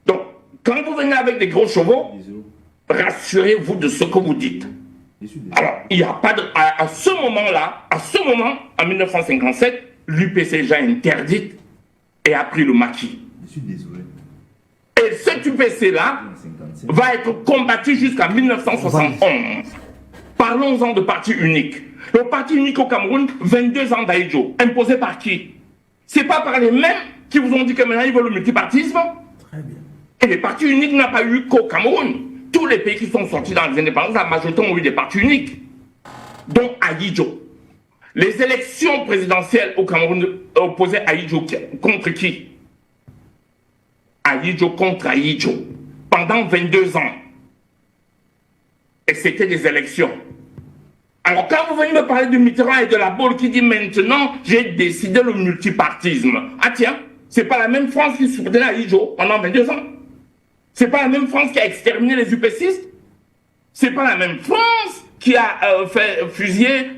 B: Donc, quand vous venez avec des gros chevaux, rassurez-vous de ce que vous dites. Alors, il n'y a pas de... À ce moment-là, en 1957, l'UPC est déjà interdite et a pris le maquis. Je suis désolé. Et cet UPC-là va être combattu jusqu'à 1971. Parlons-en de parti unique. Le parti unique au Cameroun, 22 ans d'Ahidjo. Imposé par qui? C'est pas par les mêmes qui vous ont dit que maintenant ils veulent le multipartisme? Très bien. Et les partis uniques n'a pas eu qu'au Cameroun. Tous les pays qui sont sortis dans les indépendances, la majorité ont eu des partis uniques. Donc Ahidjo. Les élections présidentielles au Cameroun opposaient Ahidjo contre qui? Ahidjo contre Ahidjo. Pendant 22 ans. Et c'était des élections. Alors quand vous venez me parler de Mitterrand et de la Baule qui dit maintenant j'ai décidé le multipartisme. Ah tiens, c'est pas la même France qui soutenait Ahidjo pendant 22 ans. C'est pas la même France qui a exterminé les UPCistes. C'est pas la même France qui a fait fusiller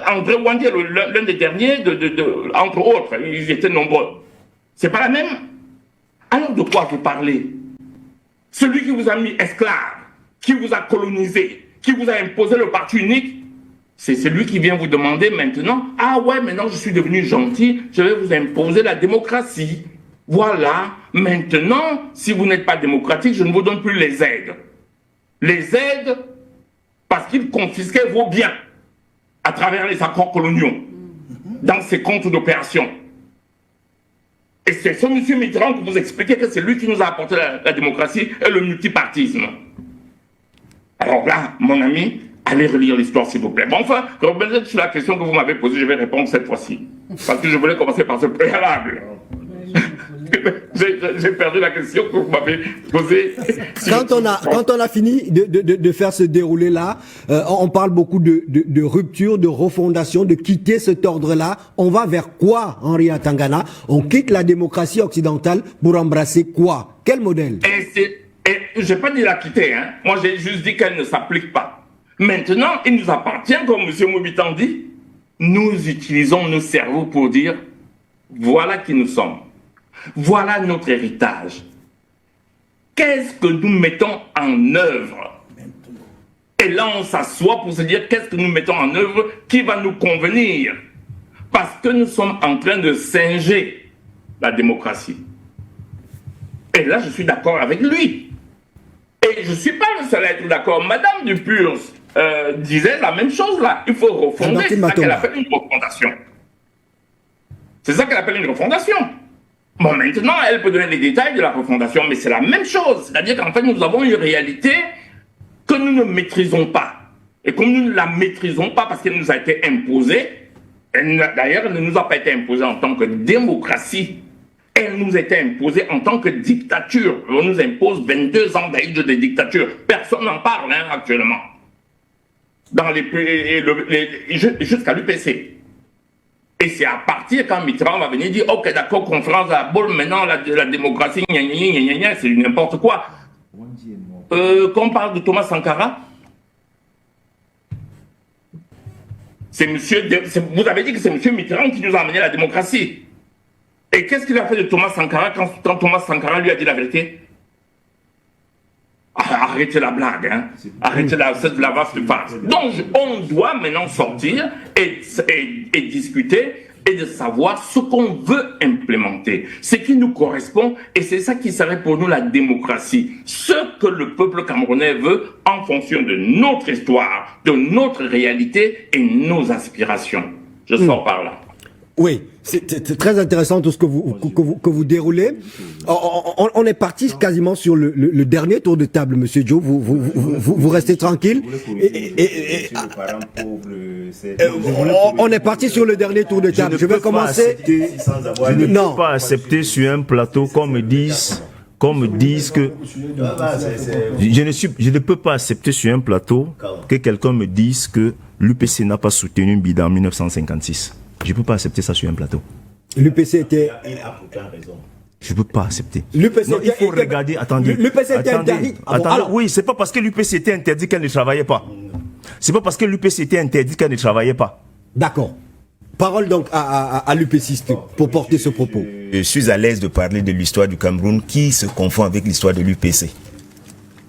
B: André Wandier, l'un des derniers, entre autres. Ils étaient nombreux. C'est pas la même. Alors de quoi vous parlez? Celui qui vous a mis esclave, qui vous a colonisé, qui vous a imposé le parti unique, c'est celui qui vient vous demander maintenant, ah ouais, maintenant je suis devenu gentil, je vais vous imposer la démocratie. Voilà, maintenant, si vous n'êtes pas démocratique, je ne vous donne plus les aides. Les aides, parce qu'ils confisquaient vos biens à travers les accords coloniaux, dans ces comptes d'opération. Et c'est ce M. Mitterrand que vous expliquez que c'est lui qui nous a apporté la démocratie et le multipartisme. Alors là, mon ami, allez relire l'histoire, s'il vous plaît. Bon, enfin, revenez sur la question que vous m'avez posée, je vais répondre cette fois-ci. Parce que je voulais commencer par ce préalable. J'ai perdu la question que vous m'avez posée.
A: Quand on a fini de faire ce déroulé-là, on parle beaucoup de rupture, de refondation, de quitter cet ordre-là. On va vers quoi, Henri Atangana? On quitte la démocratie occidentale pour embrasser quoi? Quel modèle?
B: Et je n'ai pas dit la quitter, hein. Moi j'ai juste dit qu'elle ne s'applique pas. Maintenant, il nous appartient, comme M. Moubitan dit, nous utilisons nos cerveaux pour dire, voilà qui nous sommes. Voilà notre héritage. Qu'est-ce que nous mettons en œuvre? Et là, on s'assoit pour se dire qu'est-ce que nous mettons en œuvre qui va nous convenir. Parce que nous sommes en train de singer la démocratie. Et là, je suis d'accord avec lui. Et je ne suis pas le seul à être d'accord. Madame Dupurs disait la même chose là. Il faut refonder. C'est ça qu'elle appelle une refondation. C'est ça qu'elle appelle une refondation. Bon, maintenant, elle peut donner les détails de la refondation, mais c'est la même chose. C'est-à-dire qu'en fait, nous avons une réalité que nous ne maîtrisons pas. Et comme nous ne la maîtrisons pas parce qu'elle nous a été imposée, d'ailleurs, elle ne nous a pas été imposée en tant que démocratie, elle nous a été imposée en tant que dictature. On nous impose 22 ans d'âge de dictature. Personne n'en parle hein, actuellement. Dans jusqu'à l'UPC. Et c'est à partir quand Mitterrand va venir dire « Ok, d'accord, conférence à Bâle, maintenant la démocratie, c'est n'importe quoi. » Quand on parle de Thomas Sankara, vous avez dit que c'est M. Mitterrand qui nous a amené la démocratie. Et qu'est-ce qu'il a fait de Thomas Sankara quand Thomas Sankara lui a dit la vérité? Arrêtez la blague, hein. Arrêtez la vaste farce. Donc, on doit maintenant sortir et discuter et de savoir ce qu'on veut implémenter, ce qui nous correspond, et c'est ça qui serait pour nous la démocratie. Ce que le peuple camerounais veut en fonction de notre histoire, de notre réalité et nos aspirations. Je sors par là.
A: Oui, c'est très intéressant tout ce que vous déroulez. On est parti quasiment sur le dernier tour de table, Monsieur Joe. Vous restez tranquille. On est parti sur le dernier tour de table. Je vais commencer.
D: Je ne peux pas accepter sur un plateau qu'on me dise que je ne peux pas accepter sur un plateau que quelqu'un me dise que l'UPC n'a pas soutenu Mbida en 1956. Je ne peux pas accepter ça sur un plateau.
A: L'UPC était...
E: Il a pourtant raison.
D: Je ne peux pas accepter.
A: Non,
D: il faut regarder, attendez.
A: L'UPC était interdit.
D: Oui, c'est pas parce que l'UPC était interdit qu'elle ne travaillait pas. C'est pas parce que l'UPC était interdit qu'elle ne travaillait pas.
A: D'accord. Parole donc à l'UPCiste pour porter ce propos.
E: Je suis à l'aise de parler de l'histoire du Cameroun qui se confond avec l'histoire de l'UPC.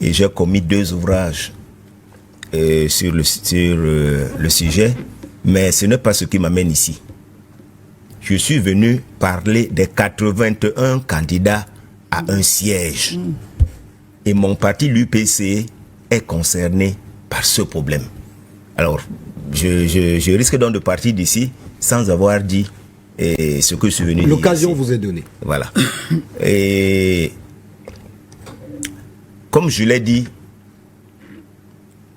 E: Et j'ai commis 2 ouvrages sur le sujet, mais ce n'est pas ce qui m'amène ici. Je suis venu parler des 81 candidats à un siège. Et mon parti, l'UPC, est concerné par ce problème. Alors, je risque donc de partir d'ici sans avoir dit ce que je suis venu dire.
A: L'occasion vous est donnée.
E: Voilà. Et comme je l'ai dit,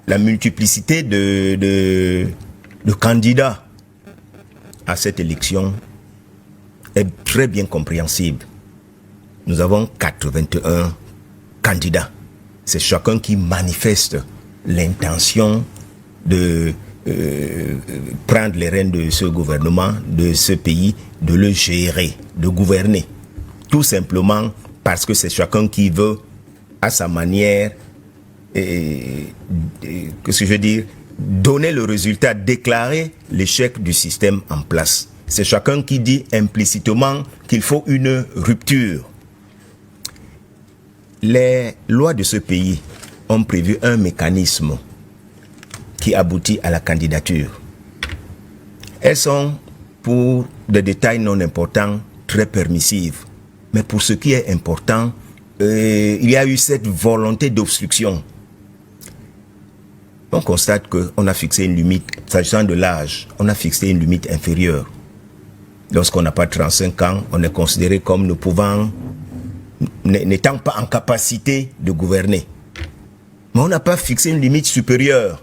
E: la multiplicité de candidats à cette élection est très bien compréhensible. Nous avons 81 candidats. C'est chacun qui manifeste l'intention de prendre les rênes de ce gouvernement, de ce pays, de le gérer, de gouverner. Tout simplement parce que c'est chacun qui veut, à sa manière, qu'est-ce que je veux dire, donner le résultat, déclarer l'échec du système en place. C'est chacun qui dit implicitement qu'il faut une rupture. Les lois de ce pays ont prévu un mécanisme qui aboutit à la candidature. Elles sont, pour des détails non importants, très permissives. Mais pour ce qui est important, il y a eu cette volonté d'obstruction. On constate qu'on a fixé une limite, s'agissant de l'âge, on a fixé une limite inférieure. Lorsqu'on n'a pas 35 ans, on est considéré comme ne pouvant, n'étant pas en capacité de gouverner. Mais on n'a pas fixé une limite supérieure.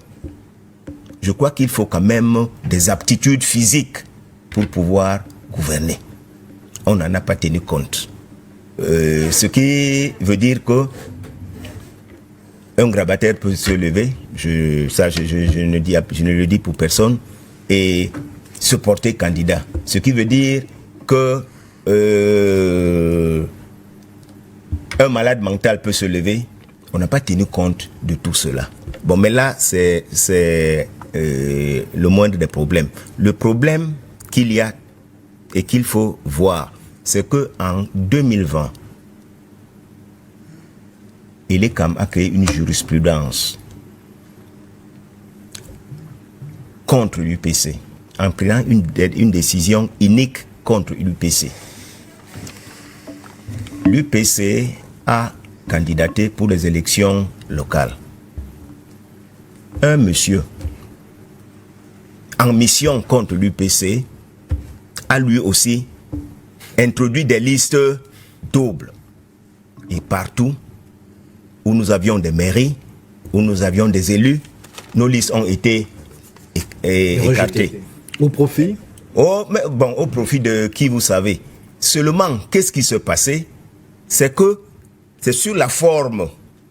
E: Je crois qu'il faut quand même des aptitudes physiques pour pouvoir gouverner. On n'en a pas tenu compte. Ce qui veut dire que un grabataire peut se lever, je ne le dis pour personne, et se porter candidat. Ce qui veut dire que un malade mental peut se lever. On n'a pas tenu compte de tout cela. Bon, mais là, c'est le moindre des problèmes. Le problème qu'il y a et qu'il faut voir, c'est qu'en 2020, l'ECAM a créé une jurisprudence contre l'UPC, en prenant une décision unique contre l'UPC. L'UPC a candidaté pour les élections locales. Un monsieur en mission contre l'UPC a lui aussi introduit des listes doubles. Et partout où nous avions des mairies, où nous avions des élus, nos listes ont été écartées.
A: Au profit?
E: Au profit de qui, vous savez. Seulement, qu'est-ce qui se passait? C'est que c'est sur la forme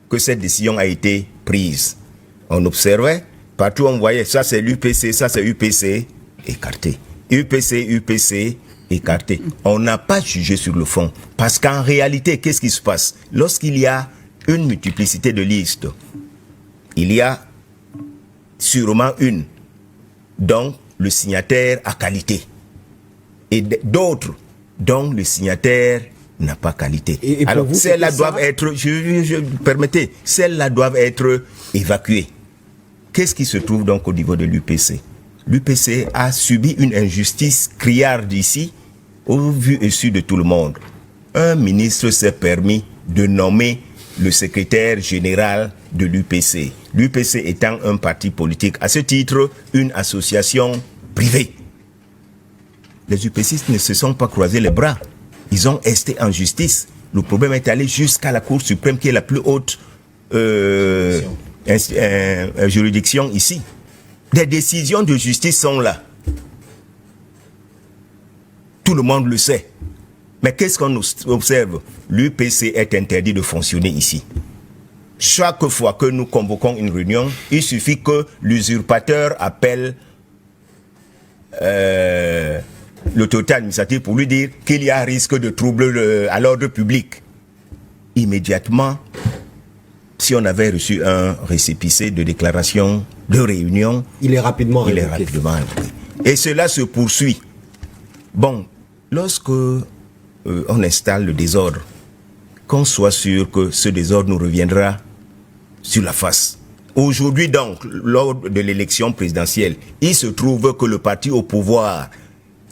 E: que cette décision a été prise. On observait, partout on voyait, ça c'est l'UPC, ça c'est UPC, écarté. UPC, écarté. On n'a pas jugé sur le fond. Parce qu'en réalité, qu'est-ce qui se passe? Lorsqu'il y a une multiplicité de listes, il y a sûrement une dont le signataire a qualité. Et d'autres dont le signataire n'a pas qualité. Alors, celles-là doivent être, permettez, celles-là doivent être évacuées. Qu'est-ce qui se trouve donc au niveau de l'UPC? L'UPC a subi une injustice criarde ici, au vu et su de tout le monde. Un ministre s'est permis de nommer le secrétaire général de l'UPC. L'UPC étant un parti politique, à ce titre, une association privée. Les UPCistes ne se sont pas croisés les bras. Ils ont esté en justice. Le problème est allé jusqu'à la Cour suprême, qui est la plus haute juridiction ici. Des décisions de justice sont là. Tout le monde le sait. Mais qu'est-ce qu'on observe? L'UPC est interdit de fonctionner ici. Chaque fois que nous convoquons une réunion, il suffit que l'usurpateur appelle l'autorité administrative pour lui dire qu'il y a risque de trouble à l'ordre public. Immédiatement, si on avait reçu un récépissé de déclaration de réunion,
A: il est rapidement révoqué.
E: Et cela se poursuit. Bon, lorsque on installe le désordre, qu'on soit sûr que ce désordre nous reviendra sur la face. Aujourd'hui donc, lors de l'élection présidentielle, il se trouve que le parti au pouvoir,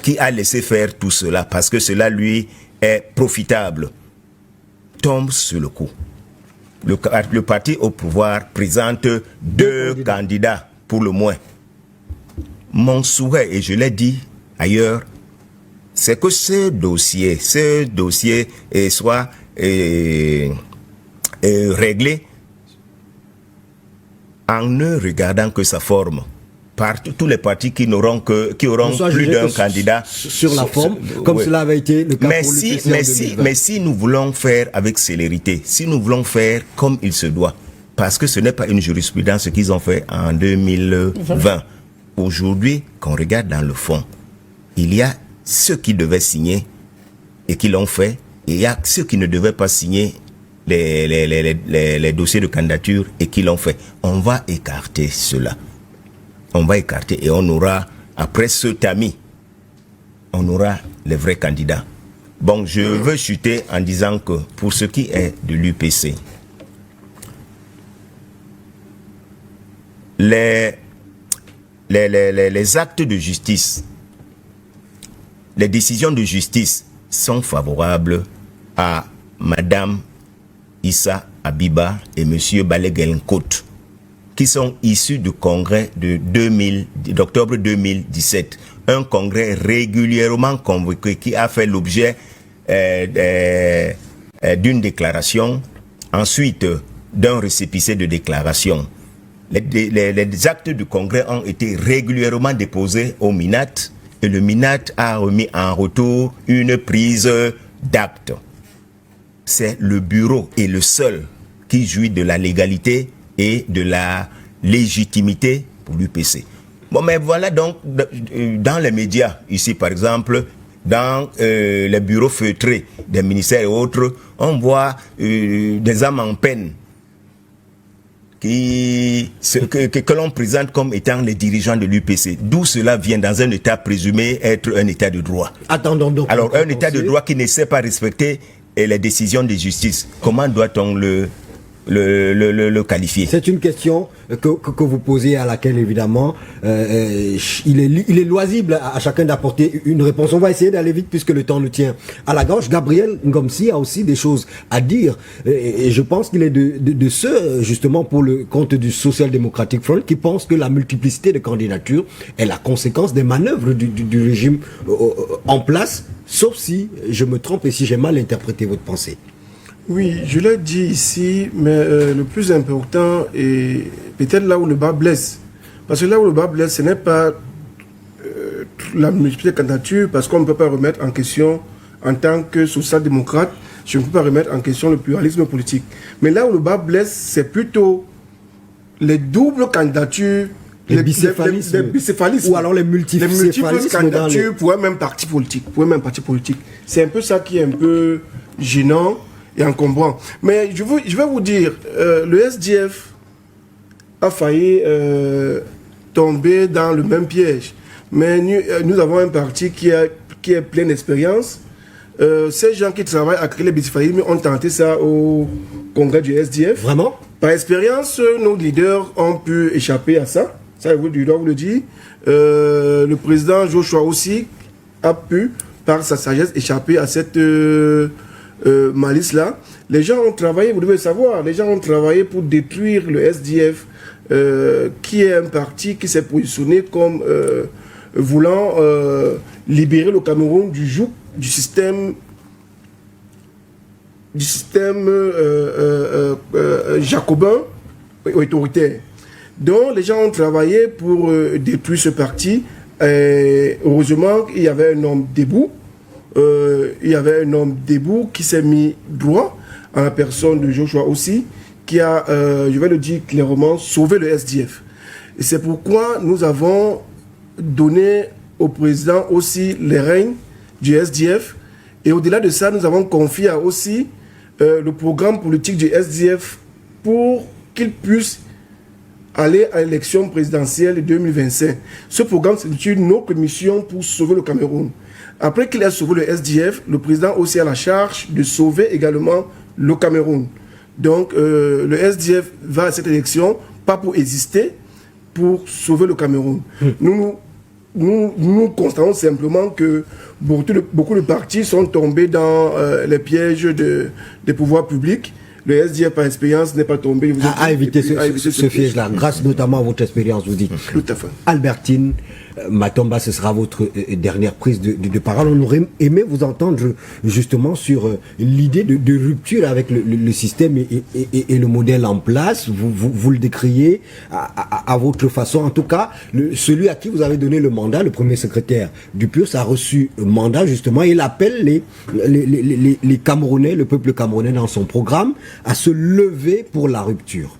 E: qui a laissé faire tout cela, parce que cela lui est profitable, tombe sur le coup. Le parti au pouvoir présente deux candidats, pour le moins. Mon souhait, et je l'ai dit ailleurs, c'est que ce dossier soit réglé en ne regardant que sa forme. Par tous les partis qui auront plus d'un candidat
A: sur la forme, comme cela avait été le cas pour l'UPC.
E: Mais si nous voulons faire avec célérité, si nous voulons faire comme il se doit, parce que ce n'est pas une jurisprudence qu'ils ont fait en 2020. Aujourd'hui, qu'on regarde dans le fond, il y a ceux qui devaient signer et qui l'ont fait, et il y a ceux qui ne devaient pas signer les dossiers de candidature et qui l'ont fait. On va écarter cela. On va écarter et on aura, après ce tamis, on aura les vrais candidats. Bon, je veux chuter en disant que pour ce qui est de l'UPC, les actes de justice, les décisions de justice sont favorables à Madame Issa Abiba et Monsieur Balegelnkot, qui sont issus du congrès d'octobre 2017. Un congrès régulièrement convoqué qui a fait l'objet d'une déclaration, ensuite d'un récépissé de déclaration. Les actes du congrès ont été régulièrement déposés au MINAT et le MINAT a remis en retour une prise d'acte. C'est le bureau et le seul qui jouit de la légalité et de la légitimité pour l'UPC. Bon, mais voilà donc, dans les médias, ici par exemple, dans les bureaux feutrés des ministères et autres, on voit des âmes en peine que l'on présente comme étant les dirigeants de l'UPC. D'où cela vient dans un État présumé être un État de droit.
A: Attendons donc.
E: Alors, un État de droit qui ne sait pas respecter les décisions de justice, comment doit-on le qualifier?
A: C'est une question que vous posez, à laquelle évidemment il est loisible à chacun d'apporter une réponse. On va essayer d'aller vite puisque le temps nous tient à la gorge. Gabriel Ngomsi a aussi des choses à dire et je pense qu'il est de ceux justement pour le compte du Social Democratic Front qui pensent que la multiplicité de candidatures est la conséquence des manœuvres du régime en place, sauf si je me trompe et si j'ai mal interprété votre pensée.
F: Oui, je l'ai dit ici, mais le plus important est peut-être là où le bas blesse. Parce que là où le bas blesse, ce n'est pas la multiplicité de candidatures, parce qu'on ne peut pas remettre en question, en tant que social-démocrate, je ne peux pas remettre en question le pluralisme politique. Mais là où le bas blesse, c'est plutôt les doubles candidatures,
A: les bicéphalismes. Ou alors les multiples
F: candidatures pour un même parti politique. C'est un peu ça qui est un peu gênant et encombrant. Mais je vais vous dire, le SDF a failli tomber dans le même piège. Mais nous avons un parti qui est plein d'expérience. Ces gens qui travaillent à créer les bicéphalismes ont tenté ça au congrès du SDF.
A: Vraiment?
F: Par expérience, nos leaders ont pu échapper à ça. Ça, je dois vous le dire. Le président Joshua aussi a pu, par sa sagesse, échapper à cette malice-là. Les gens ont travaillé, vous devez savoir, les gens ont travaillé pour détruire le SDF, qui est un parti qui s'est positionné comme voulant libérer le Cameroun du joug du système jacobin autoritaire. Donc les gens ont travaillé pour détruire ce parti. Et heureusement, il y avait un homme debout. Qui s'est mis droit à la personne de Joshua aussi, qui a, je vais le dire clairement, sauvé le SDF. Et c'est pourquoi nous avons donné au président aussi les règnes du SDF. Et au-delà de ça, nous avons confié aussi le programme politique du SDF pour qu'il puisse aller à l'élection présidentielle de 2025. Ce programme, c'est une autre mission pour sauver le Cameroun. Après qu'il ait sauvé le SDF, le président aussi a la charge de sauver également le Cameroun. Donc, le SDF va à cette élection, pas pour exister, pour sauver le Cameroun. Nous constatons simplement que beaucoup de partis sont tombés dans les pièges des pouvoirs publics. Le SDF, par expérience, n'est pas tombé.
A: À éviter ce piège-là, grâce notamment à votre expérience, vous dites.
F: Tout à fait.
A: Albertine Matomba, ce sera votre dernière prise de parole. On aurait aimé vous entendre justement sur l'idée de rupture avec le système et le modèle en place. Vous le décriez à votre façon. En tout cas, celui à qui vous avez donné le mandat, le premier secrétaire du PURS, a reçu un mandat justement et il appelle les Camerounais, le peuple camerounais dans son programme, à se lever pour la rupture.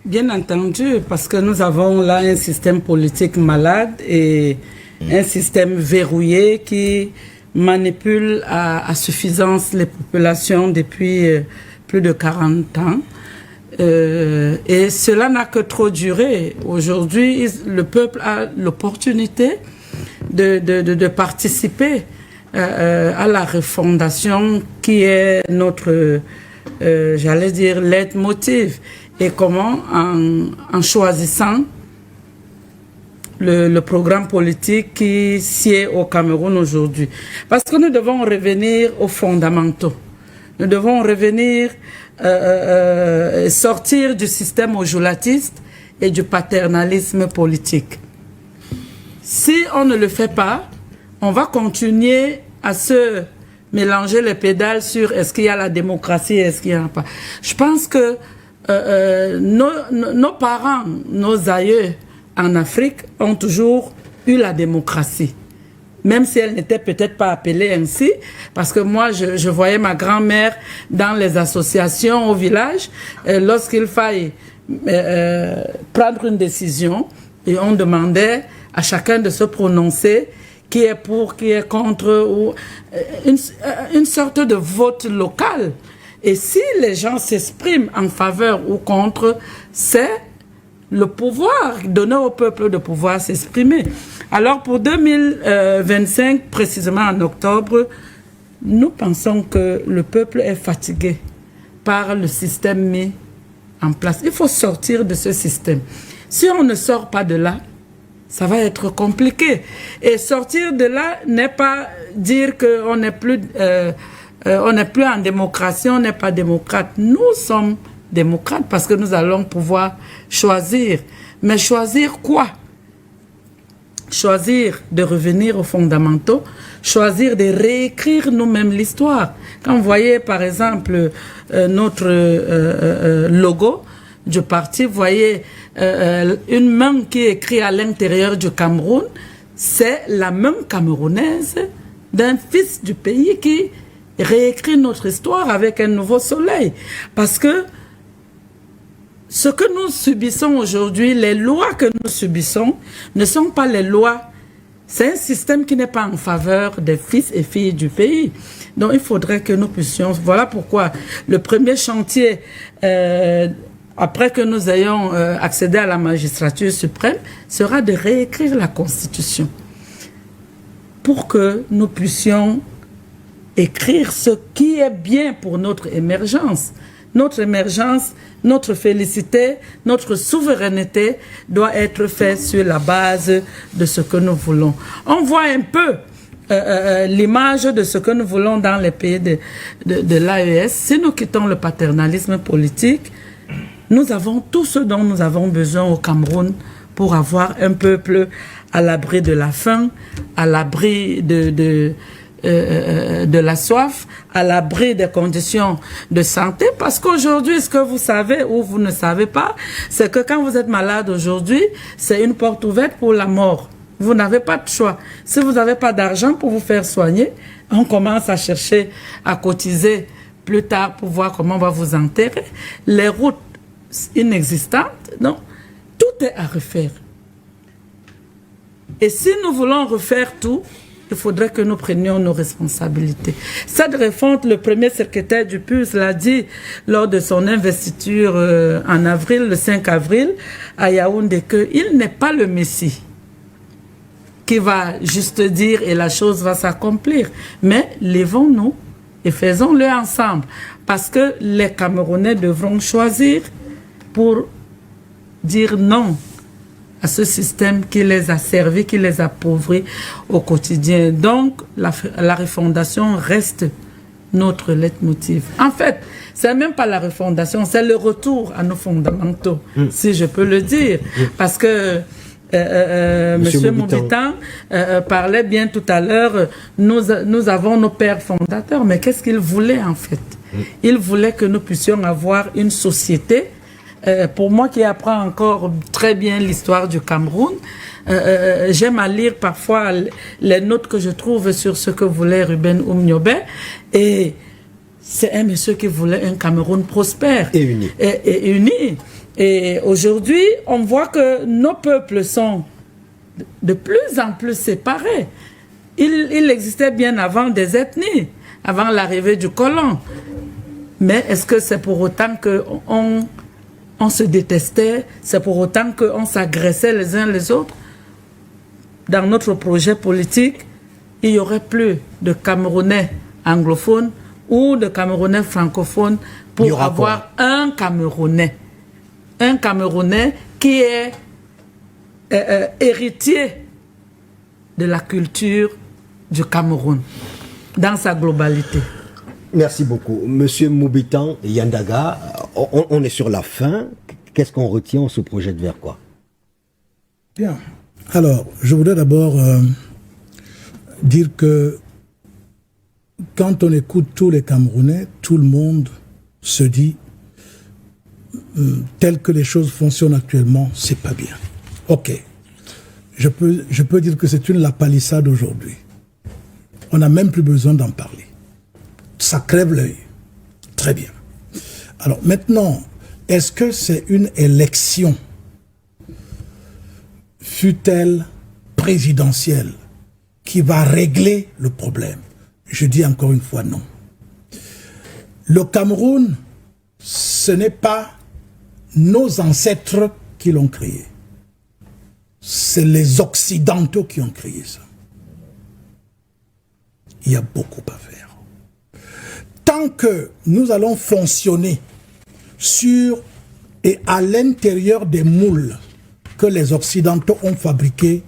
H: Bien entendu, parce que nous avons là un système politique malade et un système verrouillé qui manipule à suffisance les populations depuis plus de 40 ans. Et cela n'a que trop duré. Aujourd'hui, le peuple a l'opportunité de participer à la refondation qui est notre, j'allais dire, leitmotiv. Et comment, en choisissant le programme politique qui sied au Cameroun aujourd'hui. Parce que nous devons revenir aux fondamentaux. Nous devons revenir, sortir du système ojulatiste et du paternalisme politique. Si on ne le fait pas, on va continuer à se mélanger les pédales sur est-ce qu'il y a la démocratie, est-ce qu'il n'y en a pas. Je pense que nos parents, nos aïeux en Afrique ont toujours eu la démocratie. Même si elle n'était peut-être pas appelée ainsi, parce que moi, je voyais ma grand-mère dans les associations au village, lorsqu'il fallait prendre une décision, et on demandait à chacun de se prononcer, qui est pour, qui est contre, ou une sorte de vote local. Et si les gens s'expriment en faveur ou contre, c'est le pouvoir, donner au peuple de pouvoir s'exprimer. Alors pour 2025, précisément en octobre, nous pensons que le peuple est fatigué par le système mis en place. Il faut sortir de ce système. Si on ne sort pas de là, ça va être compliqué. Et sortir de là n'est pas dire qu'on n'est plus, en démocratie, on n'est pas démocrate. Nous sommes démocrates parce que nous allons pouvoir choisir. Mais choisir quoi? Choisir de revenir aux fondamentaux, choisir de réécrire nous-mêmes l'histoire. Quand vous voyez par exemple notre logo du parti, vous voyez une main qui est écrite à l'intérieur du Cameroun, c'est la main camerounaise d'un fils du pays qui réécrit notre histoire avec un nouveau soleil. Parce que ce que nous subissons aujourd'hui, les lois que nous subissons, ne sont pas les lois. C'est un système qui n'est pas en faveur des fils et filles du pays. Donc il faudrait que nous puissions... Voilà pourquoi le premier chantier, après que nous ayons accédé à la magistrature suprême, sera de réécrire la Constitution pour que nous puissions écrire ce qui est bien pour notre émergence. Notre émergence, notre félicité, notre souveraineté doit être faite sur la base de ce que nous voulons. On voit un peu l'image de ce que nous voulons dans les pays de l'AES. Si nous quittons le paternalisme politique, nous avons tout ce dont nous avons besoin au Cameroun pour avoir un peuple à l'abri de la faim, à l'abri de la soif, à l'abri des conditions de santé, parce qu'aujourd'hui, ce que vous savez ou vous ne savez pas, c'est que quand vous êtes malade aujourd'hui, c'est une porte ouverte pour la mort. Vous n'avez pas de choix. Si vous n'avez pas d'argent pour vous faire soigner, on commence à chercher, à cotiser plus tard pour voir comment on va vous enterrer. Les routes inexistantes, non, tout est à refaire. Et si nous voulons refaire tout, il faudrait que nous prenions nos responsabilités. Cette refonte, le premier secrétaire du PUS l'a dit lors de son investiture en avril, le 5 avril, à Yaoundé, qu'il n'est pas le Messie qui va juste dire et la chose va s'accomplir. Mais levons-nous et faisons-le ensemble. Parce que les Camerounais devront choisir pour dire non à ce système qui les a servis, qui les a appauvris au quotidien. Donc, la refondation reste notre leitmotiv. En fait, c'est même pas la refondation, c'est le retour à nos fondamentaux, si je peux le dire. Parce que Monsieur Moubitan parlait bien tout à l'heure, nous avons nos pères fondateurs, mais qu'est-ce qu'ils voulaient en fait? Ils voulaient que nous puissions avoir une société. Pour moi qui apprends encore très bien l'histoire du Cameroun, j'aime à lire parfois les notes que je trouve sur ce que voulait Ruben Oumniobé, et c'est un monsieur qui voulait un Cameroun prospère et uni. Et uni. Et aujourd'hui, on voit que nos peuples sont de plus en plus séparés. Il existait bien avant des ethnies, avant l'arrivée du colon. Mais est-ce que c'est pour autant qu'on se détestait, c'est pour autant qu'on s'agressait les uns les autres? Dans notre projet politique, il n'y aurait plus de Camerounais anglophones ou de Camerounais francophones pour avoir un Camerounais. Un Camerounais qui est héritier de la culture du Cameroun dans sa globalité.
A: Merci beaucoup. Monsieur Moubitan Yandaga, on est sur la fin. Qu'est-ce qu'on retient? On se projette vers quoi?
C: Bien. Alors, je voudrais d'abord dire que quand on écoute tous les Camerounais, tout le monde se dit tel que les choses fonctionnent actuellement, c'est pas bien. Ok. Je peux dire que c'est une lapalissade aujourd'hui. On n'a même plus besoin d'en parler. Ça crève l'œil. Très bien. Alors maintenant, est-ce que c'est une élection, fût-elle présidentielle, qui va régler le problème? Je dis encore une fois non. Le Cameroun, ce n'est pas nos ancêtres qui l'ont créé. C'est les Occidentaux qui ont créé ça. Il y a beaucoup à faire. Tant que nous allons fonctionner sur et à l'intérieur des moules que les Occidentaux ont fabriqués,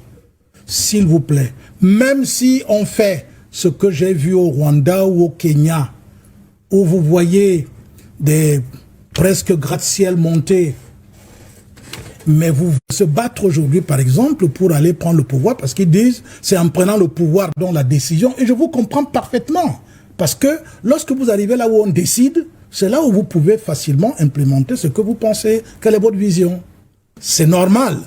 C: s'il vous plaît, même si on fait ce que j'ai vu au Rwanda ou au Kenya, où vous voyez des presque gratte-ciel montés, mais vous se battre aujourd'hui, par exemple, pour aller prendre le pouvoir, parce qu'ils disent c'est en prenant le pouvoir dont la décision, et je vous comprends parfaitement, parce que lorsque vous arrivez là où on décide, c'est là où vous pouvez facilement implémenter ce que vous pensez, quelle est votre vision. C'est normal.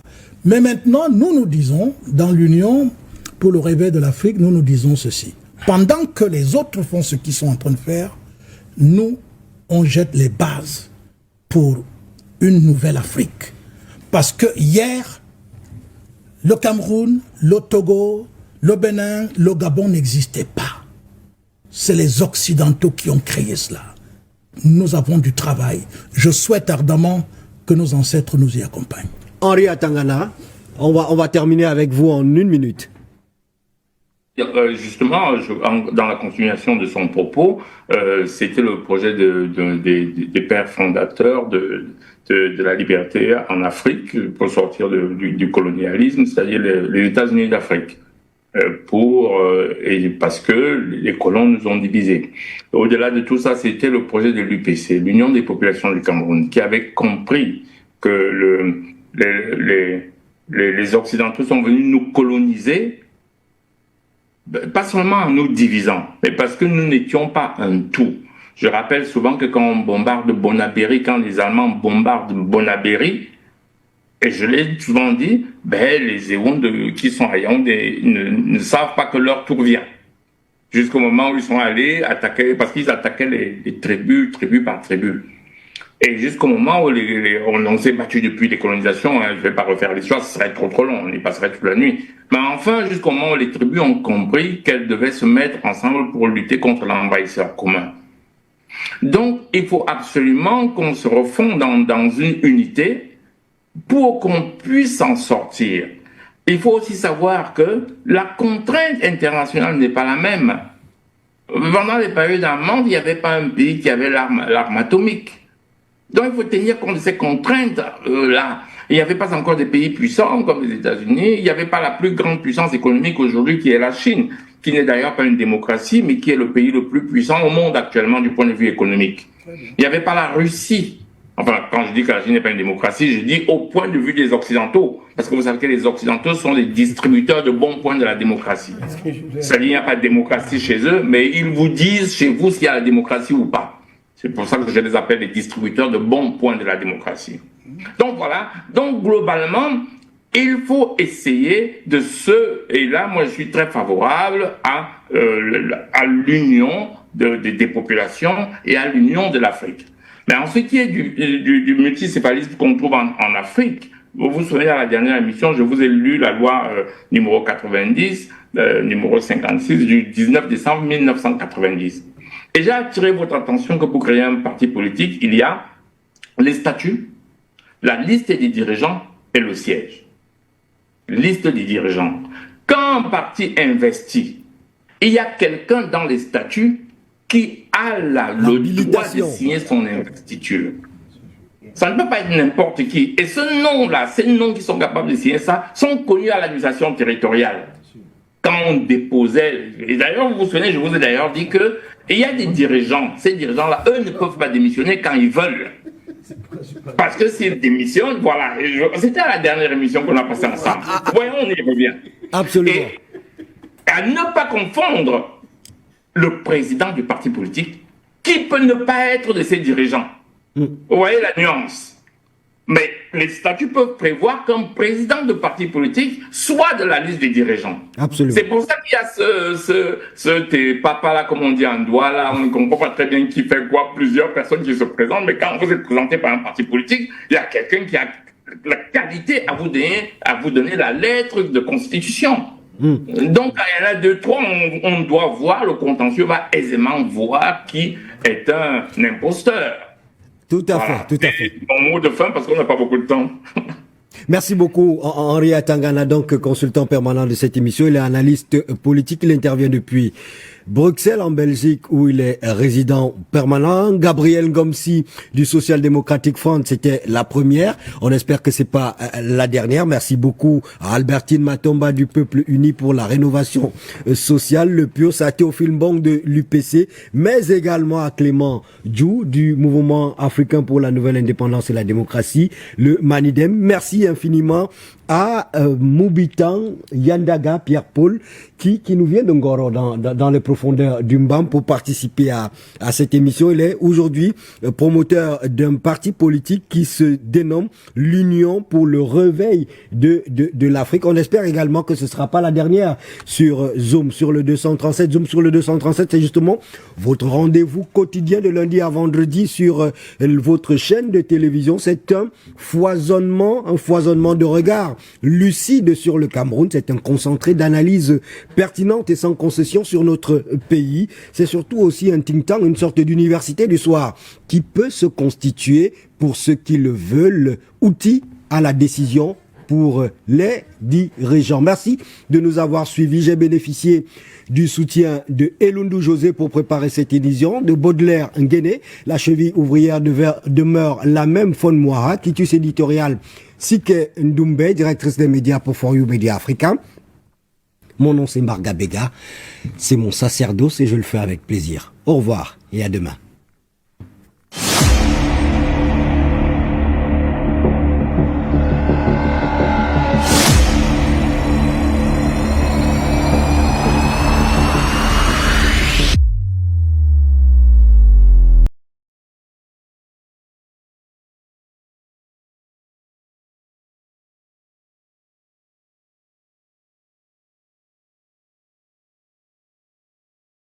C: Mais maintenant, nous disons, dans l'Union pour le réveil de l'Afrique, nous disons ceci. Pendant que les autres font ce qu'ils sont en train de faire, nous, on jette les bases pour une nouvelle Afrique. Parce que hier, le Cameroun, le Togo, le Bénin, le Gabon n'existaient pas. C'est les Occidentaux qui ont créé cela. Nous avons du travail. Je souhaite ardemment que nos ancêtres nous y accompagnent.
A: Henri Atangana, on va terminer avec vous en 1 minute.
B: Justement, dans la continuation de son propos, c'était le projet des pères fondateurs de la liberté en Afrique pour sortir du colonialisme, c'est-à-dire les États-Unis d'Afrique, parce que les colons nous ont divisés. Au-delà de tout ça, c'était le projet de l'UPC, l'Union des populations du Cameroun, qui avait compris que les Occidentaux sont venus nous coloniser, pas seulement en nous divisant, mais parce que nous n'étions pas un tout. Je rappelle souvent que quand on bombarde Bonabéry, quand les Allemands bombardent Bonabéry, et je l'ai souvent dit, les Ewound qui sont à Yaoundé ne savent pas que leur tour vient. Jusqu'au moment où ils sont allés attaquer, parce qu'ils attaquaient les tribus par tribus. Et jusqu'au moment où on s'est battu depuis les colonisations, je ne vais pas refaire l'histoire, ce serait trop long, on y passerait toute la nuit. Mais enfin, jusqu'au moment où les tribus ont compris qu'elles devaient se mettre ensemble pour lutter contre l'envahisseur commun. Donc, il faut absolument qu'on se refonde dans une unité pour qu'on puisse en sortir. Il faut aussi savoir que la contrainte internationale n'est pas la même. Pendant les périodes allemandes, il n'y avait pas un pays qui avait l'arme atomique. Donc il faut tenir compte de ces contraintes-là. Il n'y avait pas encore des pays puissants comme les États-Unis. Il n'y avait pas la plus grande puissance économique aujourd'hui qui est la Chine, qui n'est d'ailleurs pas une démocratie, mais qui est le pays le plus puissant au monde actuellement du point de vue économique. Il n'y avait pas la Russie. Enfin, quand je dis que la Chine n'est pas une démocratie, je dis au point de vue des Occidentaux. Parce que vous savez que les Occidentaux sont les distributeurs de bons points de la démocratie. C'est-à-dire qu'il n'y a pas de démocratie chez eux, mais ils vous disent chez vous s'il y a la démocratie ou pas. C'est pour ça que je les appelle les distributeurs de bons points de la démocratie. Donc voilà, donc globalement, il faut essayer et là moi je suis très favorable à l'union des populations et à l'union de l'Afrique. Mais en ce qui est du multicéphalisme qu'on trouve en Afrique, vous vous souvenez à la dernière émission, je vous ai lu la loi numéro 90, numéro 56 du 19 décembre 1990. Et j'ai attiré votre attention que pour créer un parti politique, il y a les statuts, la liste des dirigeants et le siège. Liste des dirigeants. Quand un parti investit, il y a quelqu'un dans les statuts qui a le droit de signer son investiture. Ça ne peut pas être n'importe qui. Et ce nom-là, ces noms qui sont capables de signer ça, sont connus à l'administration territoriale. Quand on déposait, et d'ailleurs, vous vous souvenez, je vous ai d'ailleurs dit que il y a des dirigeants, ces dirigeants-là, eux ne peuvent pas démissionner quand ils veulent. Parce que s'ils démissionnent, voilà, c'était à la dernière émission qu'on a passée ensemble. Voyons, on y revient.
A: Absolument.
B: Et à ne pas confondre le président du parti politique, qui peut ne pas être de ses dirigeants. Vous voyez la nuance. Mais les statuts peuvent prévoir qu'un président de parti politique soit de la liste des dirigeants.
A: Absolument.
B: C'est pour ça qu'il y a ce papa-là, comme on dit en doigt, là, on ne comprend pas très bien qui fait quoi, plusieurs personnes qui se présentent, mais quand vous êtes présenté par un parti politique, il y a quelqu'un qui a la qualité à vous donner la lettre de constitution. Donc, quand il y en a deux, trois, on doit voir, le contentieux va aisément voir qui est un imposteur.
A: Tout à fait, tout à fait.
B: Mon mot de fin, parce qu'on n'a pas beaucoup de temps.
A: Merci beaucoup, Henri Atangana, donc consultant permanent de cette émission. Il est analyste politique, il intervient depuis Bruxelles en Belgique où il est résident permanent. Gabriel Ngomsi du Social Democratic Front, c'était la première. On espère que c'est pas la dernière. Merci beaucoup à Albertine Matomba du Peuple Uni pour la rénovation sociale, le PURS, à Théophile Mbong de l'UPC, mais également à Clément Djou du Mouvement africain pour la nouvelle indépendance et la démocratie, le Manidem. Merci infiniment à Moubitan Yandaga Pierre-Paul qui nous vient de Ngoro dans les profondeurs du Mbam pour participer à cette émission. Il est aujourd'hui promoteur d'un parti politique qui se dénomme l'Union pour le réveil de l'Afrique. On espère également que ce sera pas la dernière sur Zoom sur le 237. Zoom sur le 237, c'est justement votre rendez-vous quotidien de lundi à vendredi sur votre chaîne de télévision. C'est un foisonnement de regards lucide sur le Cameroun. C'est un concentré d'analyse pertinente et sans concession sur notre pays. C'est surtout aussi un think tank, une sorte d'université du soir qui peut se constituer pour ceux qui le veulent, outil à la décision pour les dirigeants. Merci de nous avoir suivis. J'ai bénéficié du soutien de Elundu José pour préparer cette édition, de Baudelaire Nguéné, la cheville ouvrière demeure la même Fon Moira, quitus éditorial Sike Ndoumbe, directrice des médias pour For You Media Africa. Mon nom c'est Marga Bega, c'est mon sacerdoce et je le fais avec plaisir. Au revoir et à demain.